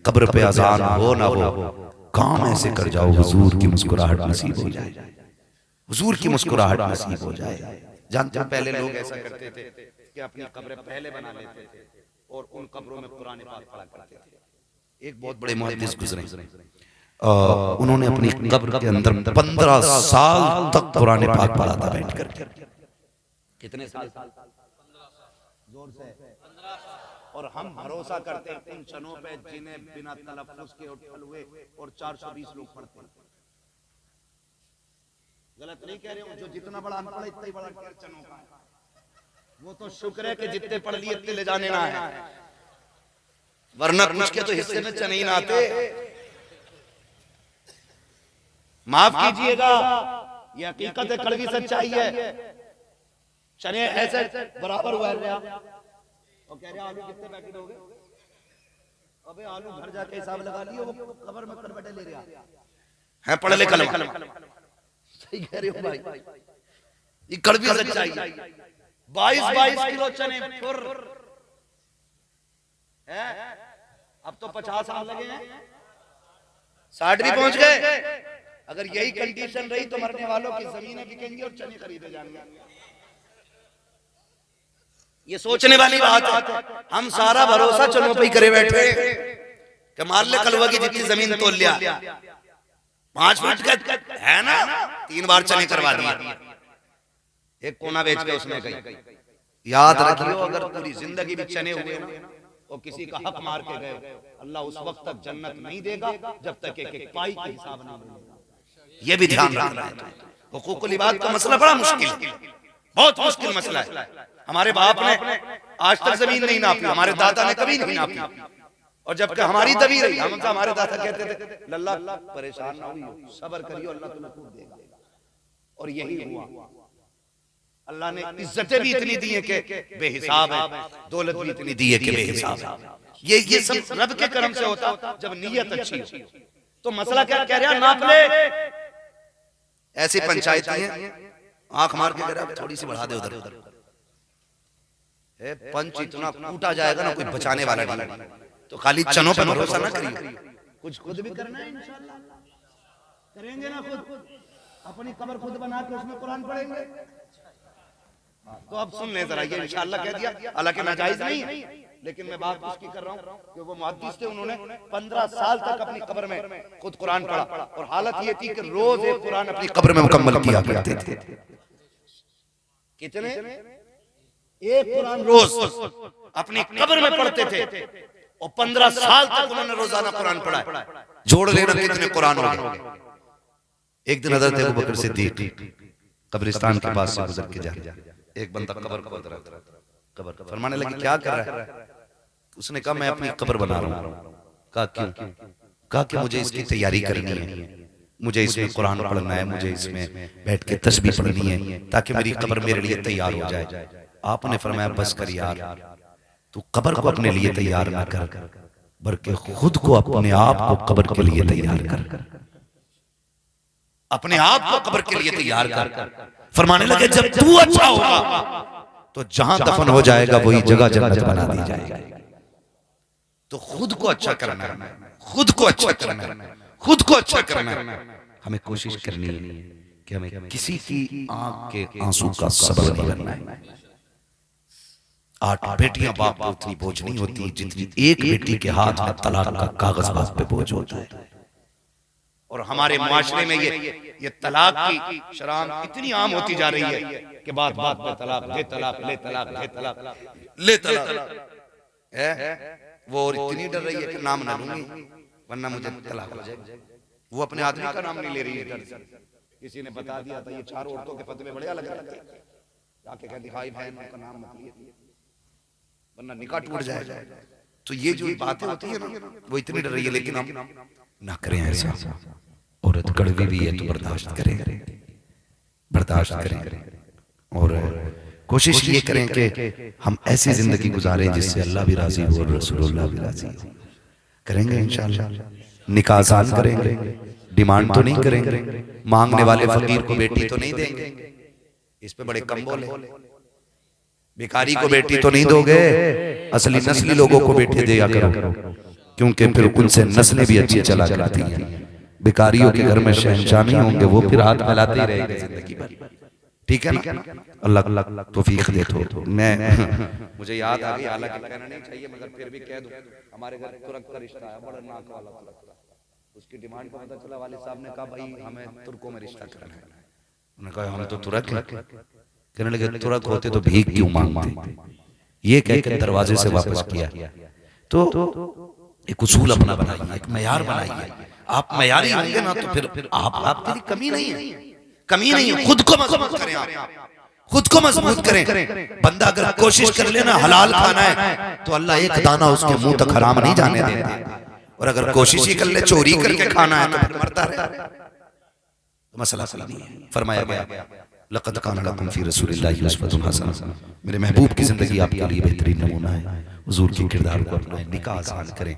कब्र पे अजान हो ना हो, काम ऐसे कर जाओ हुजूर की मुस्कुराहट नसीब हो जाए, हुजूर की मुस्कुराहट नसीब हो जाए। जानते हो पहले लोग ऐसा करते थे कि अपनी कब्रें पहले बना लेते थे और उन कब्रों में कुरान पाक पढ़ा करते थे। एक बहुत बड़े मुहद्दिस गुजरे, उन्होंने अपनी कब्र के अंदर 15 साल तक कुरान पाक पढ़ा था बैठ कर। कितने साल? जोर से। और हम भरोसा करते हैं उन क्षणों पे जिन्हें बिना तलफ्फुज़ के उठल हुए और 420 लोग पढ़ते हैं। गलत नहीं कह रहे हूं, जो जितना बड़ा अनपढ़ इतना ही बड़ा चनों का है, वो तो शुक्र है कि जितने पढ़ लिए इतने ले जाने ना है, वरना कुछ के तो हिस्से में चने ही ना आते। माफ कीजिएगा, ये हकीकत है, कड़वी सच्चाई है। चने ऐसे बराबर हुआ है। और कह रहे आलू कितने पैकेट हो गए? अबे आलू घर जाके हिसाब लगा लियो, वो कबर में कर बैठे ले रहा है, पढ़ ले कलम। सही कह रहे हो भाई, ये कड़वी सच्चाई है। 22 किलो चने फुर है। अब तो 50 साल लगे हैं, 60 भी पहुंच गए। अगर यही कंडीशन रही तो मरने वालों की जमीनें बिकेंगी और चने खरीदे जाएंगे। ये सोचने वाली बात है। हम सारा भरोसा चनों पे ही करे बैठे कि मान ले कलवा की जितनी जमीन तोल लिया, 5 फुट का है ना, 3 बार चने करवा दिया, एक कोना बेच के उसमें गई। याद रखियो, अगर पूरी जिंदगी भी चने हुए ना और किसी का हक मार के गए, अल्लाह उस वक्त तक जन्नत नहीं देगा जब तक एक एक पाई का हिसाब नहीं मिलेगा। ये भी ध्यान रखना है। हुकूकुल इबाद का मसला बड़ा मुश्किल, बहुत मुश्किल मसला है। हमारे बाप ने आज तक जमीन नहीं नापी, हमारे दादा ने कभी नहीं नापी। और जबकि हमारी दबी रही, हम हमारे दादा कहते थे लल्ला परेशान ना हुई, सब्र करियो, अल्लाह तुम्हें खूब देगा। और यही हुआ। अल्लाह ने इज्जतें भी इतनी दी है कि बेहिसाब है, दौलत भी इतनी दी है कि बेहिसाब है। ये सब रब के करम से होता जब नीयत अच्छी हो। तो मसला क्या कह रहा, नाप ले। ऐसी पंचायतें आंख मार के कह रहा थोड़ी सी बढ़ा दे उधर, पंच इतना कूटा जाएगा ना, कोई बचाने वाला नहीं। तो खाली चनों पर भरोसा ना करिए, कुछ खुद भी करना है, इंशाअल्लाह करेंगे ना। खुद अपनी कब्र खुद बना के उसमें कुरान पढ़ेंगे। तो अब सुन ले जरा, ये इंशाअल्लाह कह दिया, हालांकि नाजायज नहीं है, लेकिन मैं बात उसकी कर रहा हूँ कि वो मुहद्दिस थे, उन्होंने 15 साल तक अपनी कब्र में खुद कुरान पढ़ा। और हालत ये थी कि रोज एक कुरान अपनी कब्र में मुकम्मल किया करते थे। कितने? एक कुरान रोज अपनी कब्र में पढ़ते थे और 15 साल तक उन्होंने रोजाना कुरान पढ़ा। जोड़ लेना कितने कुरान हो गए। एक दिन हज़रत अबू बकर सिद्दीक कब्रिस्तान के पास से गुजर के जा, एक बंदा कब्र खोद रहा था, कब्र फरमाने लगे क्या कर रहा है? उसने कहा मैं अपनी कब्र बना रहा हूँ। कहा क्यों? कहा कि मुझे इसकी तैयारी करनी है, मुझे इसमें कुरान पढ़ना है, मुझे इसमें बैठ के तस्बीह पढ़नी है ताकि मेरी कब्र मेरे लिए तैयार हो जाए। आपने फरमाया बस कर यार, तू कब्र को अपने लिए तैयार ना कर, बल्कि खुद को अपने आप को कब्र के लिए तैयार कर, अपने आप को कब्र के लिए तैयार कर। फरमाने लगे जब तू अच्छा होगा तो जहां दफन हो जाएगा वही जगह जन्नत बना दी जाएगी। तो खुद को अच्छा करना है, खुद को अच्छा करना है, खुद को अच्छा करना है। हमें कोशिश करनी है कि हमें किसी की आंख के आंसू का सबब नहीं बनना है। 8 बेटियां बाप पे उतनी बोझ नहीं होती जितनी एक बेटी के हाथ में तलाक का कागज बाप पे बोझ होता है। और हमारे मुआशरे में ये तलाक की शराब इतनी आम होती जा रही है कि बात बात पे तलाक, ले तलाक, ले तलाक, ले तलाक, ले तलाक है। वो और इतनी डर रही है कि नाम ना लूंगी वरना मुझे तलाक हो जाएगा। वो अपने आदमी का नाम नहीं ले रही है डर से। किसी ने बता दिया था ये 4 औरतों के फतवे बड़े अलग अलग थे, जाके कहती भाई बहन उनका नाम मत लिए वरना निकाह टूट जाएगा। तो ये जो बातें होती है ना वो इतनी डर रही है, लेकिन हम ना करें ऐसा। औरत कड़वी भी है तो बर्दाश्त करें, बर्दाश्त करें और कोशिश ये करें कि हम ऐसी जिंदगी गुजारें जिससे अल्लाह भी राजी हो और रसूलुल्लाह भी राजी हो। करेंगे इंशाअल्लाह। निकाह आसान करेंगे, डिमांड तो नहीं करेंगे, मांगने वाले फकीर को बेटी तो नहीं देंगे, इस पे बड़े कम बोले। भिखारी को बेटी तो नहीं दोगे, असली नस्ली लोगों को बेटी दिया करो, क्योंकि फिर उनसे नस्लें भी अच्छी चला करती हैं। भिखारियों के घर में शहंशाह नहीं होंगे, वो फिर हाथ फैलाते ही रहेंगे जिंदगी भर। ठीक है ना? अल्लाह तौफीक दे। तो मैं मुझे याद आ गई, हालांकि कहना नहीं चाहिए मगर फिर भी कह दूं, हमारे घर तुर्क का रिश्ता है, बड़ा नाक वाला तुर्क। उसकी डिमांड का पता चला, वाले साहब ने कहा भाई हमें तुर्कों में रिश्ता करना है। उन्होंने कहा हम तो तुर्क हैं। कहने लगे तुर्क होते तो भीख क्यों मांगते? ये कहकर दरवाजे से वापस किया। तो एक उसूल अपना बनाइए, एक मयार बनाइए। आप मयारी होंगे ना तो फिर आपकी कमी नहीं है, कमी नहीं है। खुद को मजबूत करें, आप खुद को मजबूत करें। बंदा अगर कोशिश कर लेना हलाल खाना है तो अल्लाह एक दाना उसके मुंह तक हराम नहीं जाने देता। और अगर कोशिश ही कर ले चोरी करके खाना है तो फिर मरता रहे। मसला कोई नहीं है। फरमाया गया लक़द काना लकुम फ़ी रसूलिल्लाहि उस्वतुन हसना, मेरे महबूब की जिंदगी आपके लिए बेहतरीन नमूना है। हुजूर के किरदार को अपनाएं, निकाह आसान करें।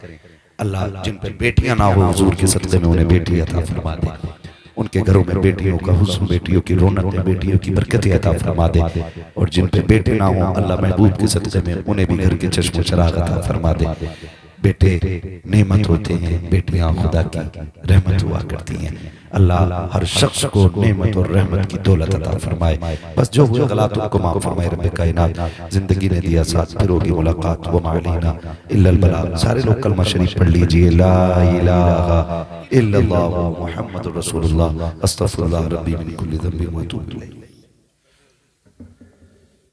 अल्लाह जिन पर बेटियां ना हो हुजूर के सदक़े में उन्हें बेटी अता फरमा दे। उनके घरों में बेटियों का हुस्न, बेटियों की रौनक, बेटियों की बरकत अता फरमा दे। और जिन पे बेटे ना हो अल्लाह महबूब के सदक़े में उन्हें भी घर के चश्मो चिराग अता फरमा दे। बेटे नेमत होते हैं, बेटियां खुदा की रहमत हुआ करती हैं। अल्लाह हर शख्स को नेमत और रहमत की दौलत अता फरमाए। बस जो हुए गलत उनको माफ फरमाए रब्बे कायनात। जिंदगी ने दिया साथ, फिर होगी मुलाकात, व मा अलैना इल्लल बलाग। सारे लोग कलमा शरीफ पढ़ लीजिए, ला इलाहा इल्लल्लाह मुहम्मदुर रसूलुल्लाह, अस्तगफिरुल्लाह रब्बी मिन कुल्ली ज़ंबिन व अतूबु इलैह।